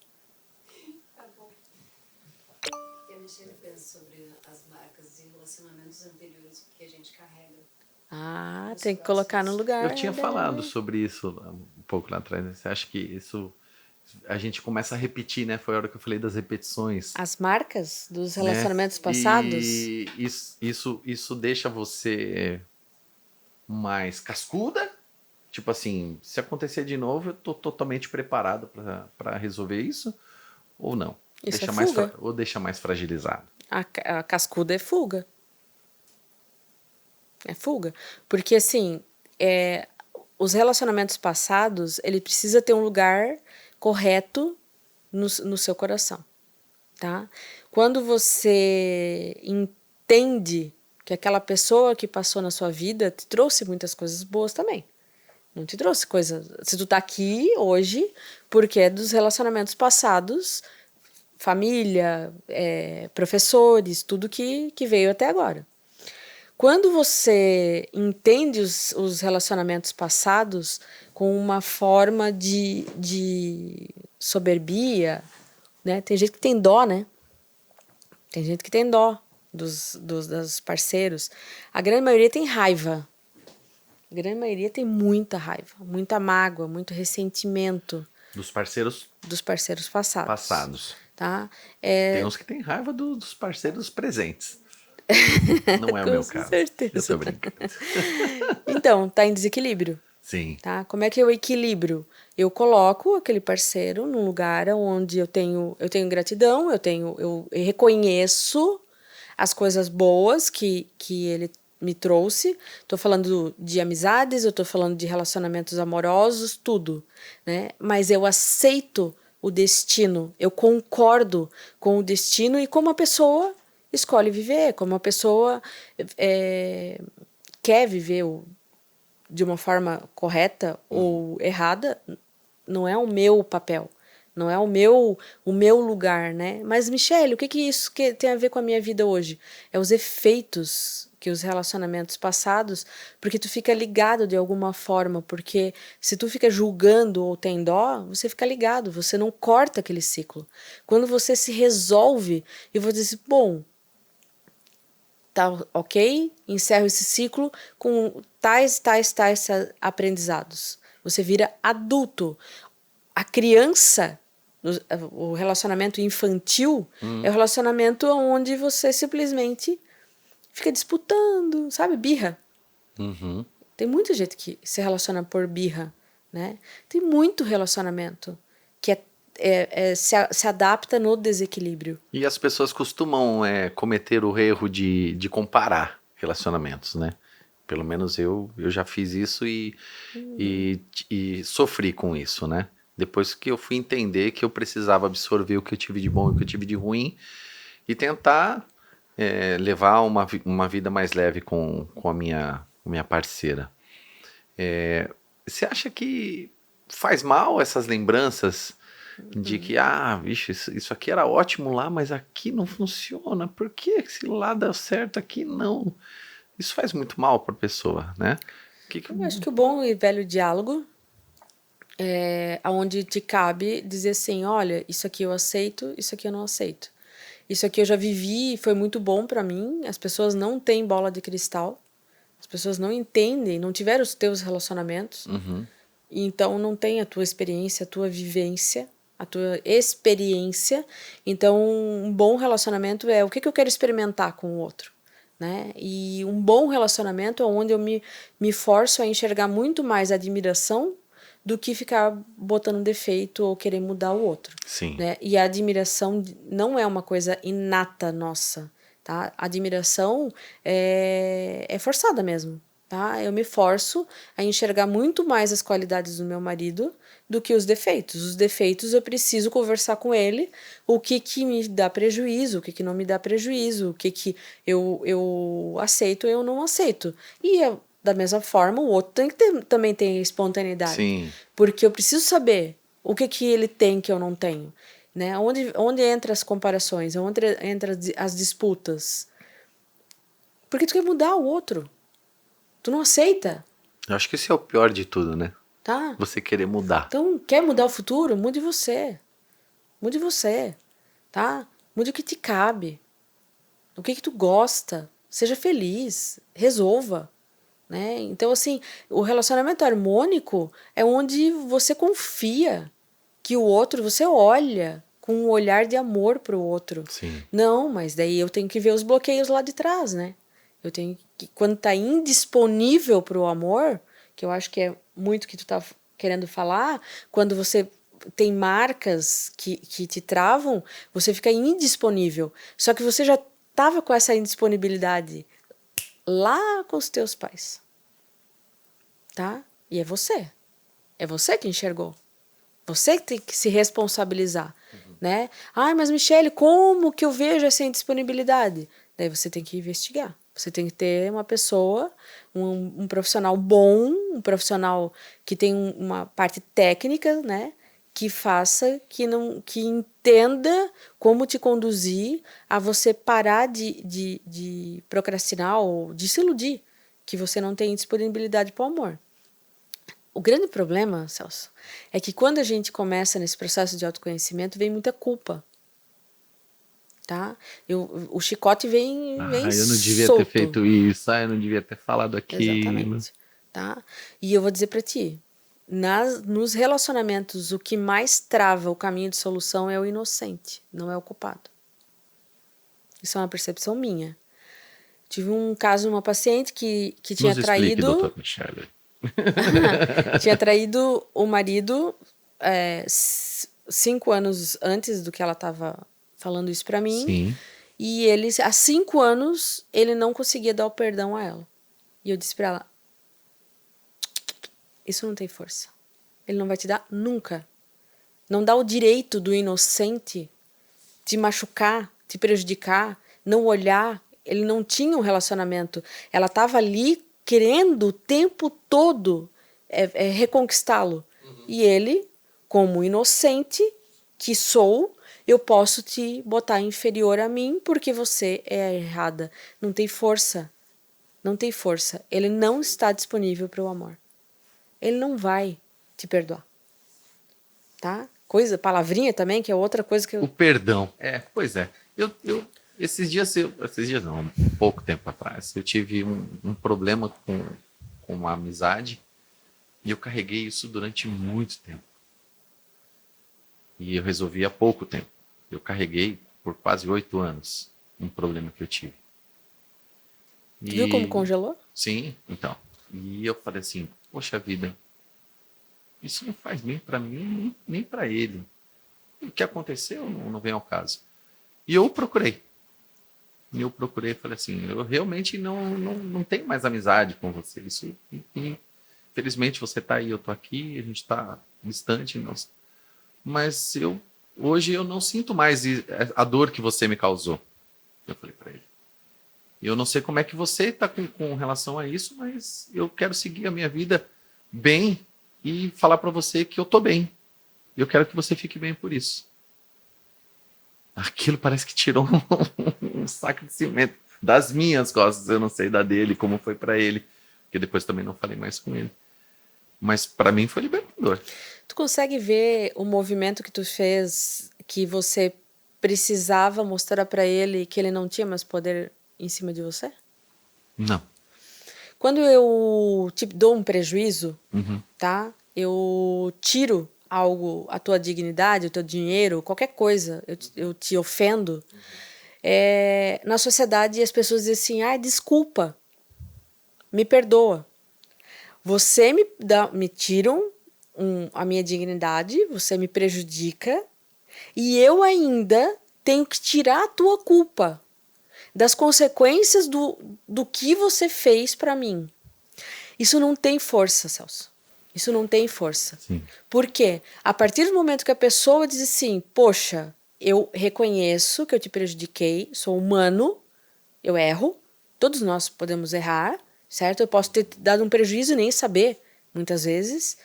Eu mexendo penso sobre as marcas e relacionamentos anteriores que a gente carrega.
Ah,
Os
tem que colocar no
próximos.
lugar.
Eu tinha
da-
falado sobre isso um pouco lá atrás, né? Você acha que isso... A gente começa a repetir, né? Foi a hora que eu falei das repetições,
As marcas dos
né?
relacionamentos passados.
E isso deixa você mais cascuda. Tipo assim, se acontecer de novo, eu tô totalmente preparado para resolver isso ou não?
Isso
Deixa
é
mais
fuga.
ou deixa mais fragilizado?
A cascuda é fuga. É fuga. Porque, assim, os relacionamentos passados, ele precisa ter um lugar correto no seu coração, tá? Quando você entende que aquela pessoa que passou na sua vida te trouxe muitas coisas boas também. Não te trouxe coisa... Se tu tá aqui hoje, porque é dos relacionamentos passados, família, professores, tudo que veio até agora. Quando você entende os relacionamentos passados com uma forma de soberbia, né? Tem gente que tem dó, né? Tem gente que tem dó dos parceiros. A grande maioria tem raiva. A grande maioria tem muita raiva, muita mágoa, muito ressentimento
Dos parceiros
dos parceiros passados.
passados.
Tá?
Tem uns que têm raiva dos parceiros presentes. Não é o
Com
meu caso.
certeza.
Eu tô brincando.
Então, tá em desequilíbrio.
Sim.
Tá? Como é que eu equilibro? Eu coloco aquele parceiro num lugar onde eu tenho gratidão, eu reconheço as coisas boas que ele me trouxe. Estou falando de amizades, eu estou falando de relacionamentos amorosos, tudo, né? Mas eu aceito o destino, eu concordo com o destino e como a pessoa escolhe viver, como a pessoa quer viver de uma forma correta ou errada, não é o meu papel, não é o meu lugar, né? Mas, Michele, o que isso tem a ver com a minha vida hoje? É os efeitos que os relacionamentos passados, porque tu fica ligado de alguma forma, porque se tu fica julgando ou tem dó, você fica ligado, você não corta aquele ciclo. Quando você se resolve e você diz, bom, tá ok, encerro esse ciclo com tais aprendizados. Você vira adulto. A criança, o relacionamento infantil, é o relacionamento onde você simplesmente fica disputando, sabe? Birra.
Uhum.
Tem muita gente que se relaciona por birra, né? Tem muito relacionamento que se adapta no desequilíbrio.
E as pessoas costumam cometer o erro de comparar relacionamentos, né? Pelo menos eu já fiz isso e sofri com isso, né? Depois que eu fui entender que eu precisava absorver o que eu tive de bom e o que eu tive de ruim e tentar levar uma vida mais leve com a minha parceira. Você acha que faz mal essas lembranças de que, vixe, isso aqui era ótimo lá, mas aqui não funciona. Por que esse lá deu certo, aqui não? Isso faz muito mal para a pessoa, né?
Eu acho que o bom e velho diálogo é onde te cabe dizer assim, olha, isso aqui eu aceito, isso aqui eu não aceito. Isso aqui eu já vivi e foi muito bom para mim. As pessoas não têm bola de cristal. As pessoas não entendem, não tiveram os teus relacionamentos.
Uhum.
Então não tem a tua experiência, a tua vivência, a tua experiência. Então um bom relacionamento é o que eu quero experimentar com o outro, né? E um bom relacionamento é onde eu me forço a enxergar muito mais admiração do que ficar botando defeito ou querer mudar o outro.
Sim.
Né? E a admiração não é uma coisa inata nossa, tá? A admiração é forçada mesmo. tá? Eu me forço a enxergar muito mais as qualidades do meu marido do que os defeitos. Os defeitos eu preciso conversar com ele, o que me dá prejuízo, o que não me dá prejuízo, o que eu aceito ou eu não aceito. E da mesma forma, o outro também tem espontaneidade.
Sim.
Porque eu preciso saber o que ele tem que eu não tenho. Né? Onde entra as comparações, onde entra as disputas. Porque tu quer mudar o outro. Tu não aceita,
Eu acho que esse é o pior de tudo, né?
tá?
Você querer mudar.
Então, quer mudar o futuro? Mude você. Mude você, tá? Mude o que te cabe. O que tu gosta. Seja feliz. Resolva. Né? Então, assim, o relacionamento harmônico é onde você confia que o outro, você olha com um olhar de amor pro outro.
Sim.
Não, mas daí eu tenho que ver os bloqueios lá de trás, né? Eu tenho que, quando tá indisponível pro amor, que eu acho que é muito que tu tá querendo falar, quando você tem marcas que te travam, você fica indisponível. Só que você já tava com essa indisponibilidade lá com os teus pais. Tá? E é você. É você que enxergou. Você que tem que se responsabilizar, né? Ai, mas Michele, como que eu vejo essa indisponibilidade? Daí você tem que investigar. Você tem que ter uma pessoa, um profissional bom, um profissional que tem uma parte técnica, né? Que faça, que entenda como te conduzir a você parar de procrastinar ou de se iludir, que você não tem disponibilidade para o amor. O grande problema, Celso, é que quando a gente começa nesse processo de autoconhecimento, vem muita culpa. Tá? O chicote vem
Eu não devia
solto.
ter feito isso, eu não devia ter falado aquilo.
Exatamente. Tá? E eu vou dizer para ti, nos relacionamentos, o que mais trava o caminho de solução é o inocente, não é o culpado. Isso é uma percepção minha. Tive um caso de uma paciente que tinha
Nos explique,
traído...
doutor Michele.
Tinha traído o marido 5 anos antes do que ela estava falando isso pra mim.
Sim.
E ele, há 5 anos, ele não conseguia dar o perdão a ela. E eu disse pra ela, isso não tem força. Ele não vai te dar nunca. Não dá o direito do inocente te machucar, te prejudicar, não olhar. Ele não tinha um relacionamento. Ela estava ali querendo o tempo todo reconquistá-lo. E ele, como inocente que sou, eu posso te botar inferior a mim porque você é errada. Não tem força. Não tem força. Ele não está disponível para o amor. Ele não vai te perdoar. Tá? Palavrinha também, que é outra coisa que eu...
O perdão. Pois é. Esses dias não, um pouco tempo atrás, eu tive um problema com uma amizade e eu carreguei isso durante muito tempo. E eu resolvi há pouco tempo. Eu carreguei por quase 8 anos um problema que eu tive.
Viu como congelou?
Sim, então. E eu falei assim, poxa vida, isso não faz bem para mim, nem para ele. O que aconteceu não vem ao caso. E eu procurei e falei assim, eu realmente não tenho mais amizade com você. Isso, infelizmente você está aí, eu estou aqui, a gente está distante, mas hoje eu não sinto mais a dor que você me causou. Eu falei para ele. Eu não sei como é que você está com relação a isso, mas eu quero seguir a minha vida bem e falar para você que eu estou bem. Eu quero que você fique bem por isso. Aquilo parece que tirou um saco de cimento das minhas costas. Eu não sei da dele, como foi para ele. Porque depois também não falei mais com ele. Mas para mim foi libertador.
Tu consegue ver o movimento que tu fez, que você precisava mostrar para ele que ele não tinha mais poder em cima de você?
Não.
Quando eu te dou um prejuízo,
Uhum.
tá? Eu tiro algo, a tua dignidade, o teu dinheiro, qualquer coisa, eu te ofendo. Na sociedade as pessoas dizem assim, desculpa, me perdoa. Você me tiram a minha dignidade, você me prejudica e eu ainda tenho que tirar a tua culpa das consequências do que você fez para mim. Isso não tem força, Celso. Isso não tem força.
Sim.
Por quê? A partir do momento que a pessoa diz assim, poxa, eu reconheço que eu te prejudiquei, sou humano, eu erro, todos nós podemos errar, certo? Eu posso ter dado um prejuízo e nem saber, muitas vezes.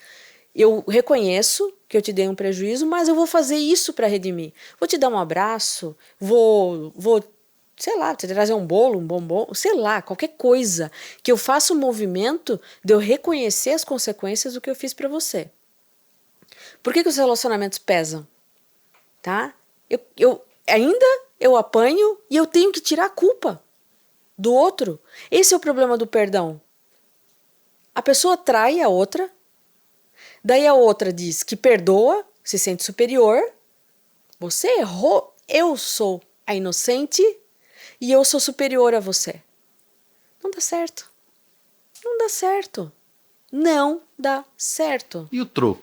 Eu reconheço que eu te dei um prejuízo, mas eu vou fazer isso para redimir. Vou te dar um abraço, vou, sei lá, te trazer um bolo, um bombom, sei lá, qualquer coisa. Que eu faça um movimento de eu reconhecer as consequências do que eu fiz para você. Por que os relacionamentos pesam? Tá? Eu apanho e eu tenho que tirar a culpa do outro. Esse é o problema do perdão. A pessoa trai a outra, daí a outra diz que perdoa, se sente superior. Você errou, eu sou a inocente e eu sou superior a você. Não dá certo. Não dá certo. Não dá certo.
E o troco?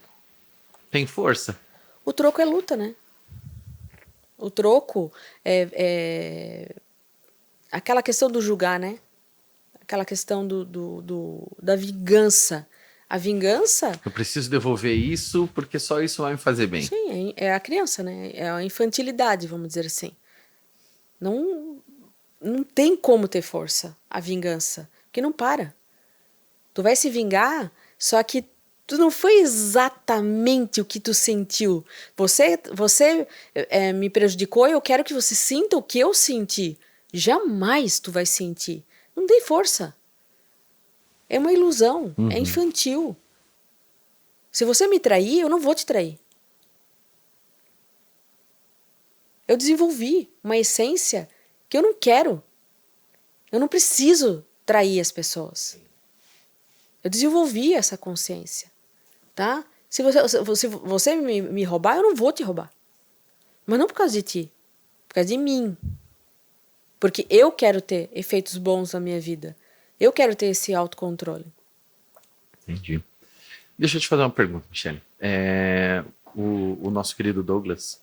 Tem força?
O troco é luta, né? O troco é aquela questão do julgar, né? Aquela questão da vingança. A vingança...
Eu preciso devolver isso porque só isso vai me fazer bem.
Sim, é a criança, né? É a infantilidade, vamos dizer assim. Não tem como ter força a vingança, porque não para. Tu vai se vingar, só que tu não foi exatamente o que tu sentiu. Você me prejudicou e eu quero que você sinta o que eu senti. Jamais tu vai sentir. Não tem força. É uma ilusão, é infantil. Se você me trair, eu não vou te trair. Eu desenvolvi uma essência que eu não quero. Eu não preciso trair as pessoas. Eu desenvolvi essa consciência, tá? Se você me roubar, eu não vou te roubar. Mas não por causa de ti, por causa de mim. Porque eu quero ter efeitos bons na minha vida. Eu quero ter esse autocontrole.
Entendi. Deixa eu te fazer uma pergunta, Michele. O nosso querido Douglas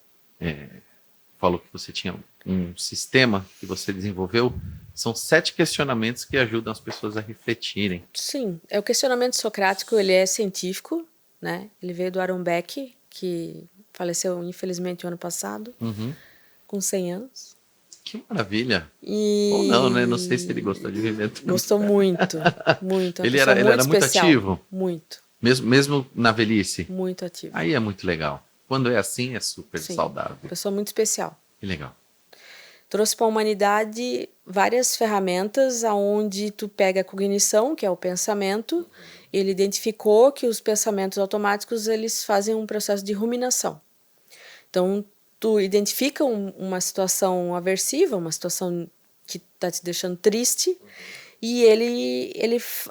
falou que você tinha um sistema que você desenvolveu. São 7 questionamentos que ajudam as pessoas a refletirem.
Sim, o questionamento socrático, ele é científico, né? Ele veio do Aaron Beck, que faleceu infelizmente o ano passado, com 100 anos.
Que maravilha.
E...
Ou não, né? Não sei se ele gostou de viver tudo.
Gostou muito, muito.
Ele era muito ativo?
Muito.
Mesmo na velhice?
Muito ativo.
Aí é muito legal. Quando é assim, é super saudável.
Pessoa muito especial.
Que legal.
Trouxe para a humanidade várias ferramentas onde tu pega a cognição, que é o pensamento. Ele identificou que os pensamentos automáticos eles fazem um processo de ruminação. Então, tu identifica uma situação aversiva, uma situação que está te deixando triste, e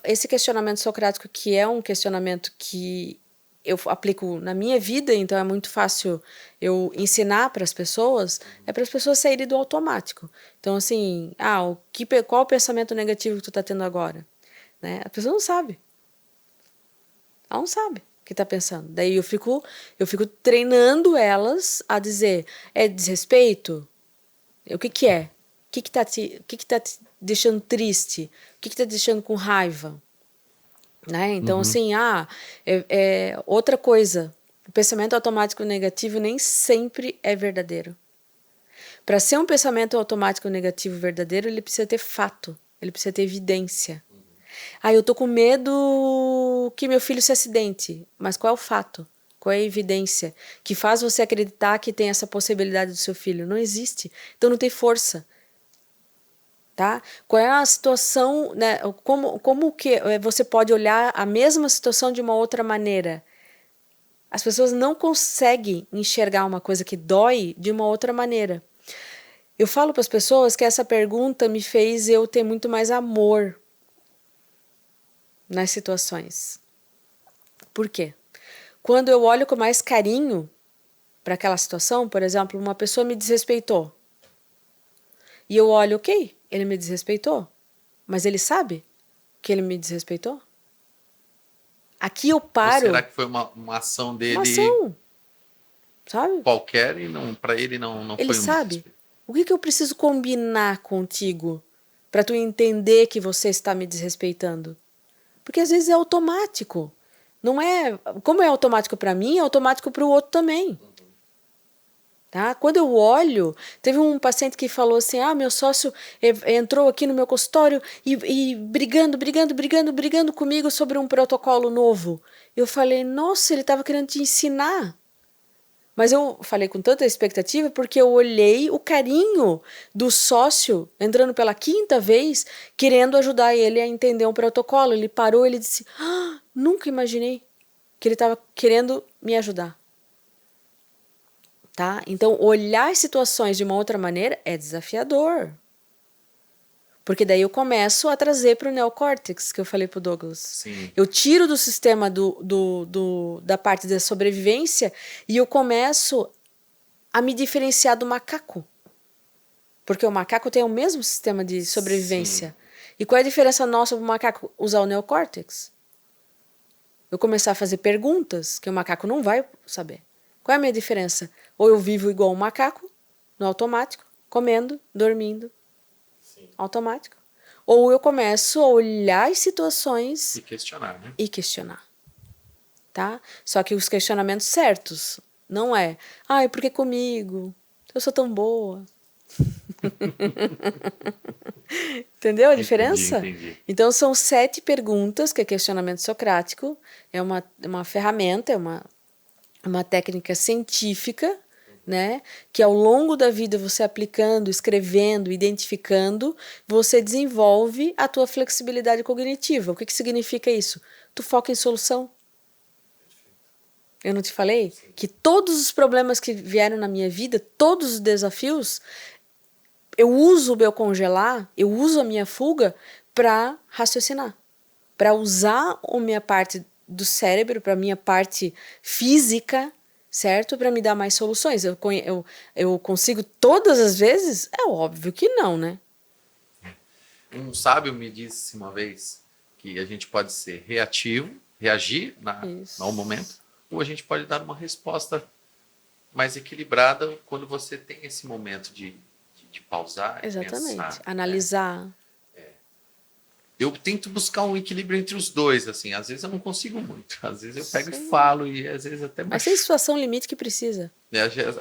esse questionamento socrático, que é um questionamento que eu aplico na minha vida, então é muito fácil eu ensinar para as pessoas, é para as pessoas saírem do automático. Então, assim, qual o pensamento negativo que tu está tendo agora? Né? A pessoa não sabe. Ela não sabe o que está pensando. Daí eu fico treinando elas a dizer, é desrespeito? O que é? O que está te deixando triste? O que está te deixando com raiva? Né? Então, assim, outra coisa, o pensamento automático negativo nem sempre é verdadeiro. Para ser um pensamento automático negativo verdadeiro, ele precisa ter fato, ele precisa ter evidência. Eu tô com medo que meu filho se acidente, mas qual é o fato? Qual é a evidência que faz você acreditar que tem essa possibilidade do seu filho? Não existe, então não tem força. Tá? Qual é a situação, né? Como que você pode olhar a mesma situação de uma outra maneira? As pessoas não conseguem enxergar uma coisa que dói de uma outra maneira. Eu falo para as pessoas que essa pergunta me fez eu ter muito mais amor nas situações. Por quê? Quando eu olho com mais carinho para aquela situação, por exemplo, uma pessoa me desrespeitou. E eu olho, ok, ele me desrespeitou, mas ele sabe que ele me desrespeitou? Aqui eu paro...
Ou será que foi uma ação dele...
Uma ação, sabe?
Qualquer e para ele não
ele
foi
um sabe. O que eu preciso combinar contigo para tu entender que você está me desrespeitando? Porque às vezes é automático. Não é, como é automático para mim, é automático para o outro também. Tá? Quando eu olho, teve um paciente que falou assim, meu sócio entrou aqui no meu consultório e brigando comigo sobre um protocolo novo. Eu falei, nossa, ele estava querendo te ensinar. Mas eu falei com tanta expectativa porque eu olhei o carinho do sócio entrando pela 5ª vez, querendo ajudar ele a entender um protocolo. Ele parou, ele disse, nunca imaginei que ele estava querendo me ajudar. Tá? Então, olhar as situações de uma outra maneira é desafiador. Porque daí eu começo a trazer para o neocórtex, que eu falei para o Douglas.
Sim.
Eu tiro do sistema da parte da sobrevivência e eu começo a me diferenciar do macaco. Porque o macaco tem o mesmo sistema de sobrevivência.
Sim.
E qual é a diferença nossa para o macaco? Usar o neocórtex. Eu começar a fazer perguntas que o macaco não vai saber. Qual é a minha diferença? Ou eu vivo igual um macaco, no automático, comendo, dormindo, automático. Ou eu começo a olhar as situações
E questionar, né?
e questionar. Tá? Só que os questionamentos certos. Não é, por que comigo? Eu sou tão boa. Entendeu a diferença?
Entendi.
Então são 7 perguntas, que é questionamento socrático. É uma ferramenta, é uma técnica científica, né, que ao longo da vida você aplicando, escrevendo, identificando, você desenvolve a tua flexibilidade cognitiva. O que significa isso? Tu foca em solução. Eu não te falei? Que todos os problemas que vieram na minha vida, todos os desafios, eu uso o meu congelar, eu uso a minha fuga para raciocinar, para usar a minha parte do cérebro, para a minha parte física, certo? Para me dar mais soluções. Eu consigo todas as vezes? É óbvio que não, né?
Um sábio me disse uma vez que a gente pode ser reativo, reagir no momento, ou a gente pode dar uma resposta mais equilibrada quando você tem esse momento de pausar.
Exatamente.
Pensar,
analisar.
Eu tento buscar um equilíbrio entre os dois, assim. Às vezes eu não consigo muito. Às vezes eu pego
Sim.
e falo e às vezes até
Mas tem situação limite que precisa.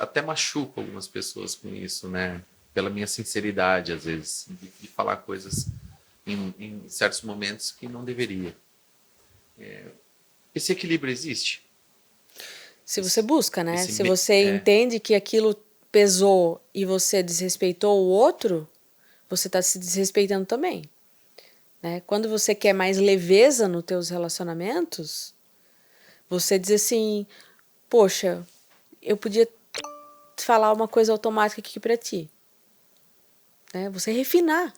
até machuco algumas pessoas com isso, né? Pela minha sinceridade, às vezes, de falar coisas em certos momentos que não deveria. Esse equilíbrio existe?
Se você busca, né?
esse
Se
me-
você
é.
entende que aquilo pesou e você desrespeitou o outro, você está se desrespeitando também. Né? Quando você quer mais leveza nos teus relacionamentos, você diz assim, poxa, eu podia falar uma coisa automática aqui para ti. Né? Você refinar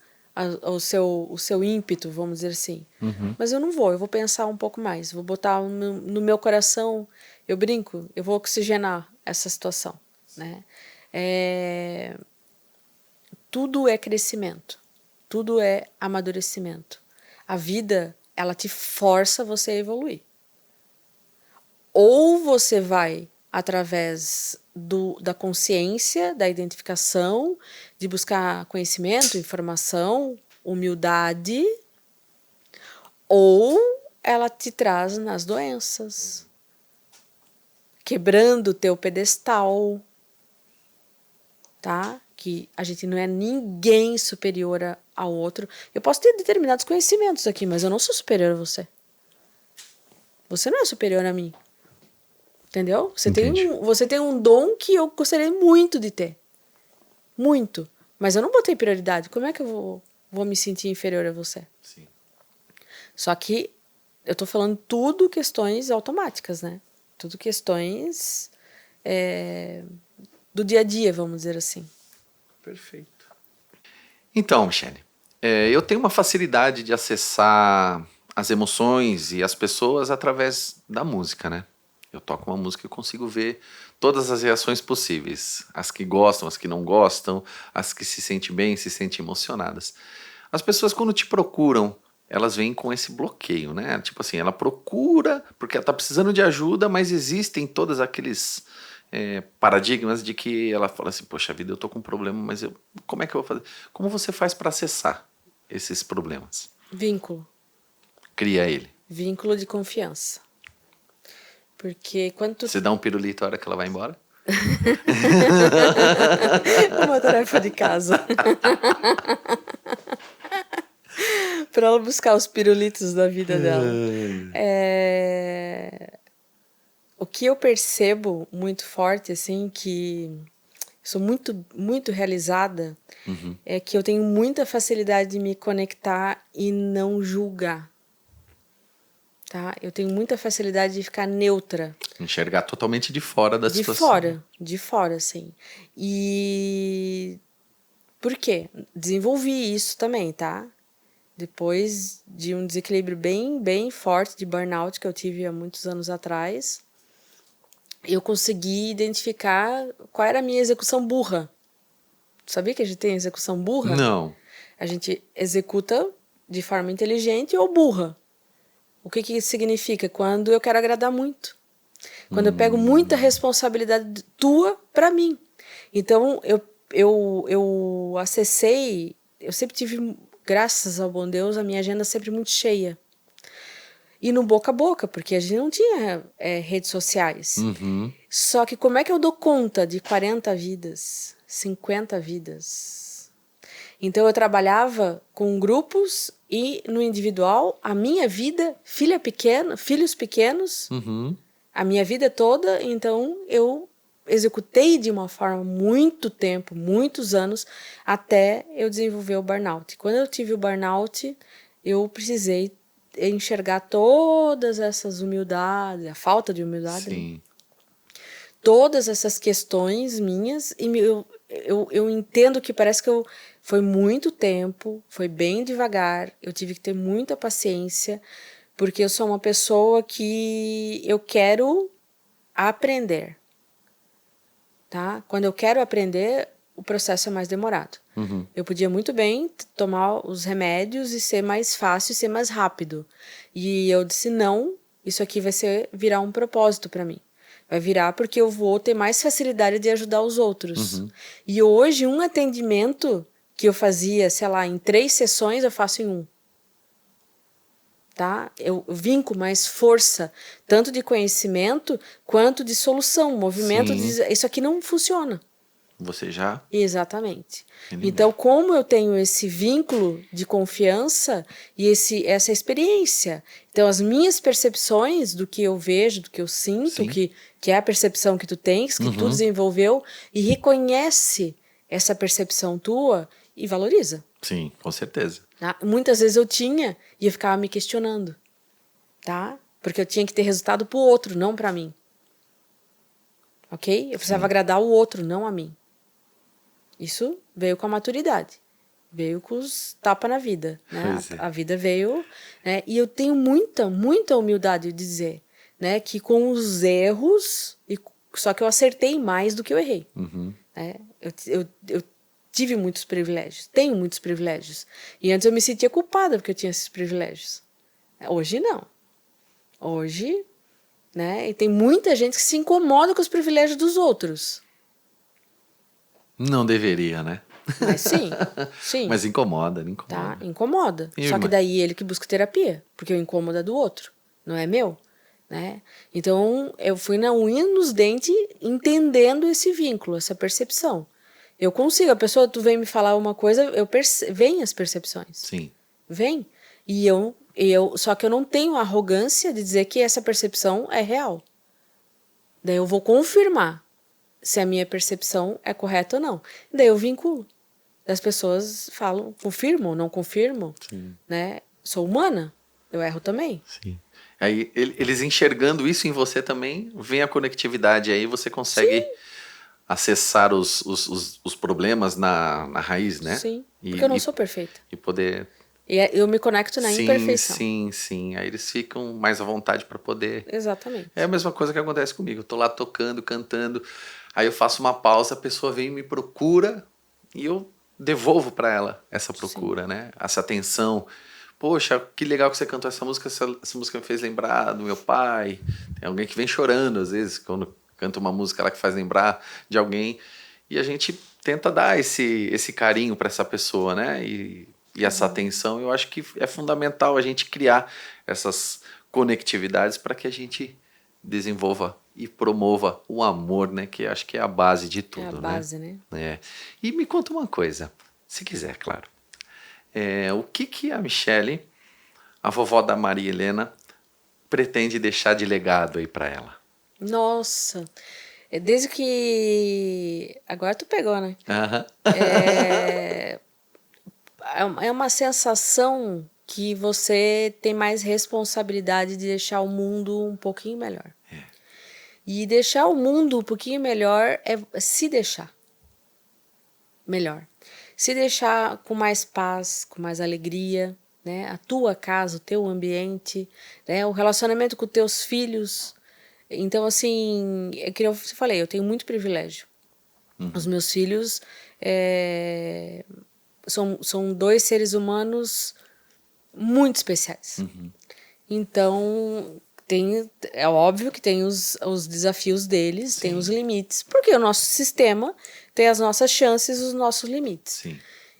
o seu ímpeto, vamos dizer assim.
Uhum.
Mas eu não vou, eu vou pensar um pouco mais, vou botar no meu coração, eu brinco, eu vou oxigenar essa situação. Né? Tudo é crescimento, tudo é amadurecimento. A vida, ela te força você a evoluir. Ou você vai através da consciência, da identificação, de buscar conhecimento, informação, humildade, ou ela te traz nas doenças, quebrando o teu pedestal, tá? Que a gente não é ninguém superior ao outro. Eu posso ter determinados conhecimentos aqui, mas eu não sou superior a você. Você não é superior a mim. Entendeu? Você tem um dom que eu gostaria muito de ter. Muito. Mas eu não botei prioridade. Como é que eu vou me sentir inferior a você?
Sim.
Só que eu tô falando tudo questões automáticas, né? Tudo questões do dia a dia, vamos dizer assim.
Perfeito. Então, Michele, eu tenho uma facilidade de acessar as emoções e as pessoas através da música, né? Eu toco uma música e consigo ver todas as reações possíveis. As que gostam, as que não gostam, as que se sentem bem, se sentem emocionadas. As pessoas, quando te procuram, elas vêm com esse bloqueio, né? Tipo assim, ela procura porque ela tá precisando de ajuda, mas existem todos aqueles paradigmas de que ela fala assim, poxa vida, eu tô com um problema, mas como é que eu vou fazer? Como você faz para acessar esses problemas?
Vínculo.
Cria ele.
Vínculo de confiança. Porque quando tu...
Você dá um pirulito a hora que ela vai embora?
Uma tarefa de casa. Para ela buscar os pirulitos da vida dela. O que eu percebo muito forte, assim, que sou muito, muito realizada, é que eu tenho muita facilidade de me conectar e não julgar. Tá? Eu tenho muita facilidade de ficar neutra.
Enxergar totalmente de fora da situação.
De fora, sim. E por quê? Desenvolvi isso também, tá? Depois de um desequilíbrio bem, bem forte de burnout que eu tive há muitos anos atrás, eu consegui identificar qual era a minha execução burra. Sabia que a gente tem execução burra?
Não.
A gente executa de forma inteligente ou burra. O que isso significa? Quando eu quero agradar muito. Quando eu pego muita responsabilidade tua para mim. Então, eu acessei... Eu sempre tive, graças ao bom Deus, a minha agenda sempre muito cheia. E no boca a boca, porque a gente não tinha redes sociais. Só que como é que eu dou conta de 40 vidas, 50 vidas? Então eu trabalhava com grupos e no individual, a minha vida, filhos pequenos, a minha vida toda, então eu executei de uma forma muito tempo, muitos anos, até eu desenvolver o burnout. Quando eu tive o burnout, eu precisei enxergar todas essas humildades, a falta de humildade,
Sim.
todas essas questões minhas, e eu entendo que parece que foi muito tempo, foi bem devagar, eu tive que ter muita paciência, porque eu sou uma pessoa que eu quero aprender, tá? Quando eu quero aprender, o processo é mais demorado. Eu podia muito bem tomar os remédios e ser mais fácil, ser mais rápido. E eu disse, não, isso aqui vai virar um propósito para mim. Vai virar porque eu vou ter mais facilidade de ajudar os outros. E hoje, um atendimento que eu fazia, sei lá, em 3 sessões, eu faço em 1. Tá? Eu vim com mais força, tanto de conhecimento quanto de solução, movimento. Isso aqui não funciona.
Você já?
Exatamente. Então, como eu tenho esse vínculo de confiança e essa experiência, então as minhas percepções do que eu vejo, do que eu sinto, que é a percepção que tu tens, que tu desenvolveu, e reconhece essa percepção tua e valoriza.
Sim, com certeza.
Tá? Muitas vezes eu tinha e eu ficava me questionando, tá? Porque eu tinha que ter resultado pro outro, não para mim. Ok? Eu precisava agradar o outro, não a mim. Isso veio com a maturidade, veio com os tapas na vida, né? A vida veio, né? E eu tenho muita, muita humildade de dizer, né? Que com os erros, só que eu acertei mais do que eu errei. Né? Eu tive muitos privilégios, tenho muitos privilégios. E antes eu me sentia culpada porque eu tinha esses privilégios. Hoje não. Hoje, né? E tem muita gente que se incomoda com os privilégios dos outros.
Não deveria, né?
Mas sim.
Mas incomoda,
Tá, incomoda. Só que daí ele que busca terapia, porque o incômodo é do outro, não é meu, né? Então, eu fui na unha nos dentes entendendo esse vínculo, essa percepção. Eu consigo, a pessoa, tu vem me falar uma coisa, vem as percepções.
Sim.
Vem. E só que eu não tenho a arrogância de dizer que essa percepção é real. Daí eu vou confirmar se a minha percepção é correta ou não. Daí eu vinculo. As pessoas falam, confirmam ou não confirmam, né? Sou humana, eu erro também.
Sim. Aí eles enxergando isso em você também, vem a conectividade, aí você consegue acessar os problemas na raiz, né?
Sim, porque eu não sou perfeita.
E poder...
E eu me conecto na imperfeição.
Sim. Aí eles ficam mais à vontade para poder...
Exatamente.
É a mesma coisa que acontece comigo. Eu tô lá tocando, cantando, aí eu faço uma pausa, a pessoa vem e me procura e eu devolvo para ela essa procura, né? Essa atenção. Poxa, que legal que você cantou essa música me fez lembrar do meu pai. Tem alguém que vem chorando, às vezes, quando canta uma música lá que faz lembrar de alguém. E a gente tenta dar esse carinho para essa pessoa, né? E essa atenção, eu acho que é fundamental a gente criar essas conectividades para que a gente desenvolva e promova o amor, né? Que acho que é a base de tudo,
É a
né?
base, né?
É. E me conta uma coisa, se quiser, claro. O que a Michele, a vovó da Maria Helena, pretende deixar de legado aí para ela?
Nossa, desde que. Agora tu pegou, né?
Aham.
É, é uma sensação que você tem mais responsabilidade de deixar o mundo um pouquinho melhor. E deixar o mundo um pouquinho melhor é se deixar melhor. Se deixar com mais paz, com mais alegria, né? A tua casa, o teu ambiente, né? O relacionamento com os teus filhos. Então, assim, é que eu te falei, eu tenho muito privilégio. Os meus filhos são dois seres humanos muito especiais. Então, é óbvio que tem os desafios deles, tem os limites, porque o nosso sistema tem as nossas chances, os nossos limites.
Sim.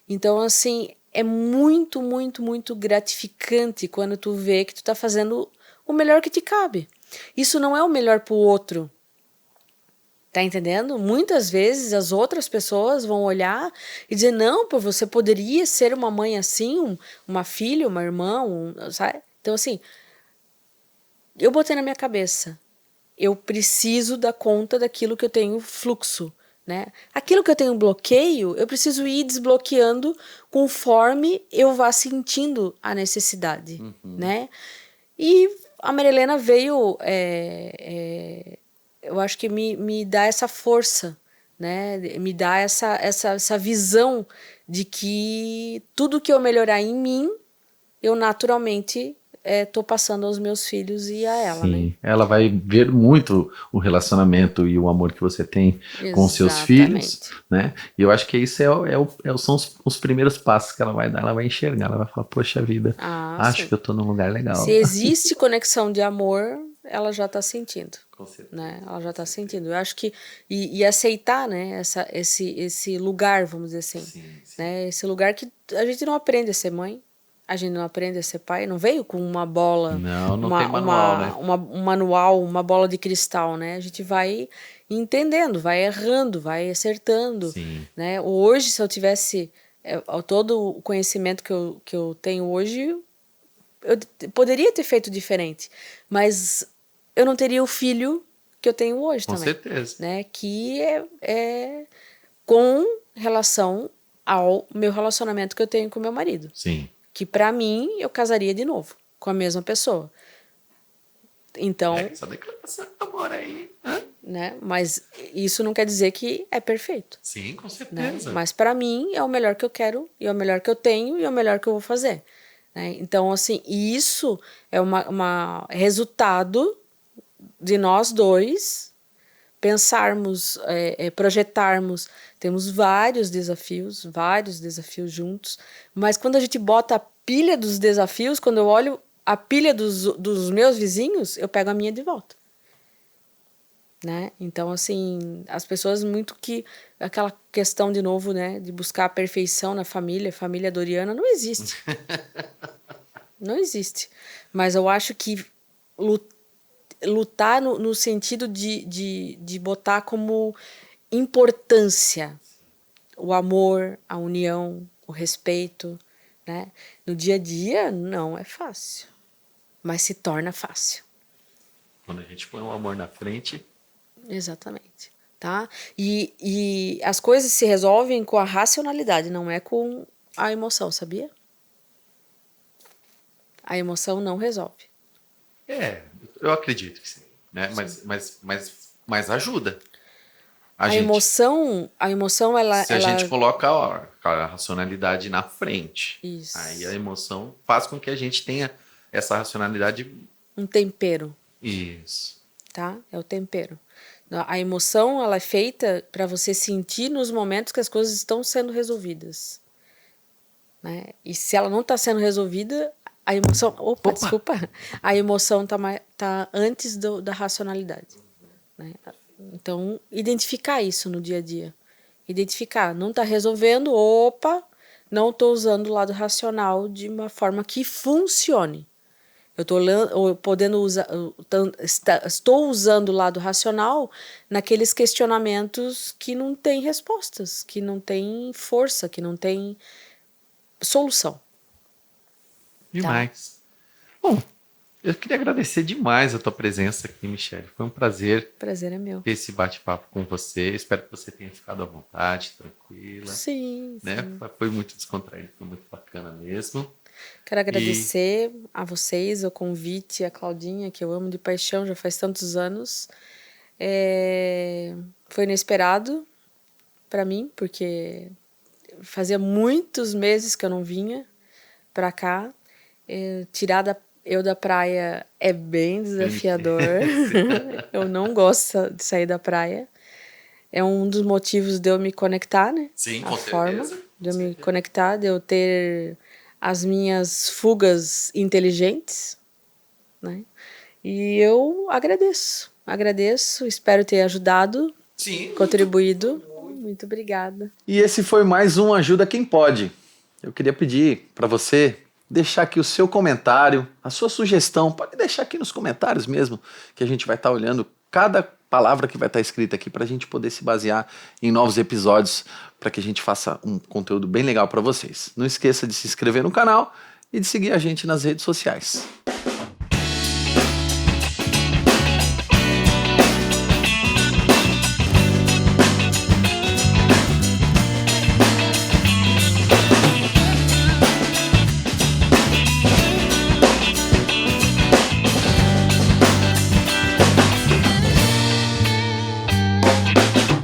Então, assim, é muito, muito, muito gratificante quando tu vê que tu tá fazendo o melhor que te cabe. Isso não é o melhor pro outro. Tá entendendo? Muitas vezes as outras pessoas vão olhar e dizer, não, pô, você poderia ser uma mãe assim, uma filha, uma irmã, sabe? Então, assim, eu botei na minha cabeça, eu preciso dar conta daquilo que eu tenho fluxo, né? Aquilo que eu tenho bloqueio, eu preciso ir desbloqueando conforme eu vá sentindo a necessidade, né? E a Marilena veio, eu acho que me dá essa força, né? Me dá essa visão de que tudo que eu melhorar em mim, eu naturalmente tô passando aos meus filhos e a ela, né?
Sim, ela vai ver muito o relacionamento e o amor que você tem com os seus filhos,
Exatamente.
né? E eu acho que isso são os primeiros passos que ela vai dar, ela vai enxergar, ela vai falar, poxa vida,
Ah,
acho
sim.
que eu tô num lugar legal.
Se existe conexão de amor, ela já está sentindo,
Com certeza.
né? Ela já está sentindo. Eu acho que e aceitar, né? Esse lugar, vamos dizer assim,
Sim, sim.
né? Esse lugar que a gente não aprende a ser mãe, a gente não aprende a ser pai. Não veio com uma bola,
Não tem manual, né?
um manual, uma bola de cristal, né? A gente vai entendendo, vai errando, vai acertando,
Sim.
né? Hoje, se eu tivesse todo o conhecimento que eu tenho hoje, eu poderia ter feito diferente, mas eu não teria o filho que eu tenho hoje
Com
também,
certeza.
né? Que é com relação ao meu relacionamento que eu tenho com meu marido,
Sim.
que para mim eu casaria de novo com a mesma pessoa. Então,
Essa declaração de amor aí. Hã?
né? Mas isso não quer dizer que é perfeito,
Sim, com
né?
certeza.
Mas para mim é o melhor que eu quero, e é o melhor que eu tenho, e é o melhor que eu vou fazer, né? Então, assim, isso é uma resultado de nós dois pensarmos, projetarmos. Temos vários desafios juntos, mas quando a gente bota a pilha dos desafios, quando eu olho a pilha dos meus vizinhos, eu pego a minha de volta. Né? Então, assim, as pessoas muito que... Aquela questão, de novo, né, de buscar a perfeição na família doriana, não existe. Não existe. Mas eu acho que lutar no sentido de botar como importância o amor, a união, o respeito, né? No dia a dia, não é fácil, mas se torna fácil.
Quando a gente põe o amor na frente,
Exatamente. Tá? E as coisas se resolvem com a racionalidade, não é com a emoção, sabia? A emoção não resolve.
eu acredito que sim, né? Mas ajuda.
A emoção, ela...
Se a gente coloca a racionalidade na frente,
Isso.
aí a emoção faz com que a gente tenha essa racionalidade.
Um tempero,
Isso.
tá? É o tempero. A emoção, ela é feita para você sentir nos momentos que as coisas estão sendo resolvidas, né? E se ela não está sendo resolvida, a emoção... Opa, desculpa. A emoção tá antes da racionalidade, né? Então, identificar isso no dia a dia. Identificar, não está resolvendo, opa, não estou usando o lado racional de uma forma que funcione. Eu estou usando o lado racional naqueles questionamentos que não têm respostas, que não têm força, que não têm solução.
Demais. Bom, eu queria agradecer demais a tua presença aqui, Michele. Foi um prazer
Prazer é meu.
ter esse bate-papo com você. Espero que você tenha ficado à vontade, tranquila.
Sim,
Né?
sim.
Foi muito descontraído, foi muito bacana mesmo.
Quero agradecer a vocês, o convite, a Claudinha, que eu amo de paixão já faz tantos anos. Foi inesperado para mim, porque fazia muitos meses que eu não vinha para cá. Tirar eu da praia é bem desafiador. Eu não gosto de sair da praia. É um dos motivos de eu me conectar, né?
Sim,
a
com
forma
certeza.
de eu me conectar, de eu ter as minhas fugas inteligentes, né? E eu agradeço, espero ter ajudado,
Sim.
contribuído. Muito obrigada.
E esse foi mais um Ajuda Quem Pode. Eu queria pedir para você deixar aqui o seu comentário, a sua sugestão. Pode deixar aqui nos comentários mesmo, que a gente vai estar olhando cada palavra que vai estar escrita aqui para a gente poder se basear em novos episódios, para que a gente faça um conteúdo bem legal para vocês. Não esqueça de se inscrever no canal e de seguir a gente nas redes sociais.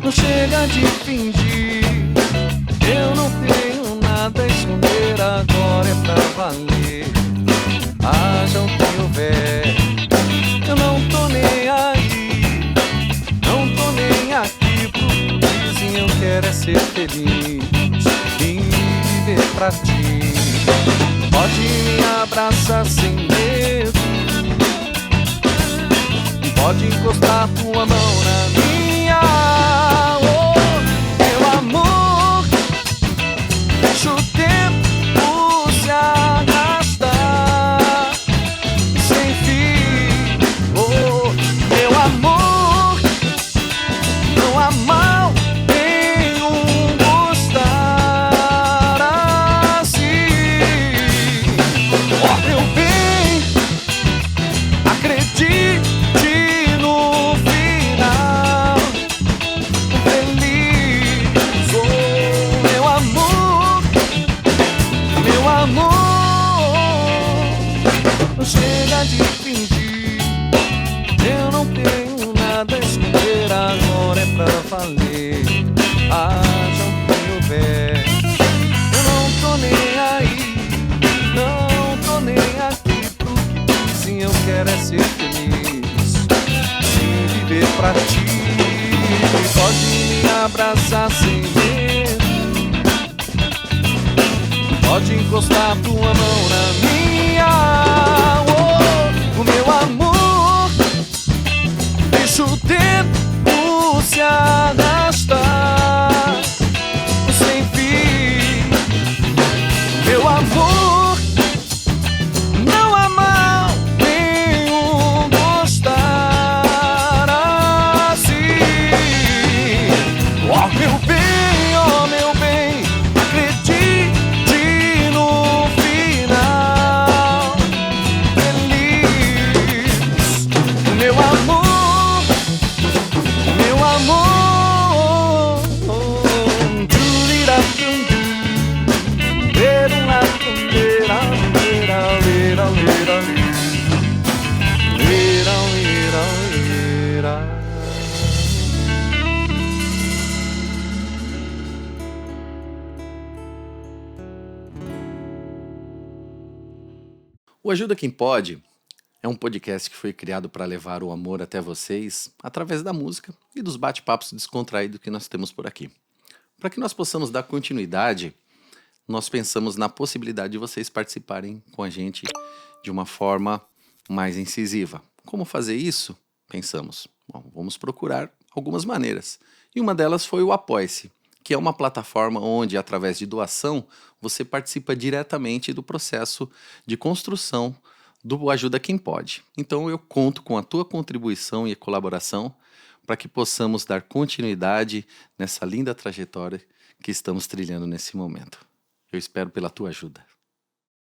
Não chega de fingir, eu não tenho nada a esconder, agora é pra valer. Haja o que houver, eu não tô nem aí, não tô nem aqui pro que dizem. Eu quero é ser feliz e viver pra ti. Pode me abraçar sem medo, pode encostar tua mão na minha. Meu amor, deixa o tempo se arrastar sem fim. Meu amor, não há mal nenhum gostar assim. Meu bem, acredite no final feliz. Meu amor, não chega de fingir, eu não tenho nada a esconder, agora é pra valer. Haja o que houver, eu não tô nem aí, não tô nem aqui pro que dizem. Eu quero é ser feliz e viver pra ti. Pode me abraçar sem medo, pode encostar tua mão na minha. Meu amor, deixa o tempo se arrastar sem fim. Meu amor, não há mal nenhum gostar assim. Meu bem, acredite no final feliz. Meu amor,
O Ajuda Quem Pode é um podcast que foi criado para levar o amor até vocês através da música e dos bate-papos descontraídos que nós temos por aqui. Para que nós possamos dar continuidade, nós pensamos na possibilidade de vocês participarem com a gente de uma forma mais incisiva. Como fazer isso? Pensamos, vamos procurar algumas maneiras. E uma delas foi o Apoie-se, que é uma plataforma onde, através de doação, você participa diretamente do processo de construção do Ajuda Quem Pode. Então eu conto com a tua contribuição e colaboração para que possamos dar continuidade nessa linda trajetória que estamos trilhando nesse momento. Eu espero pela tua ajuda.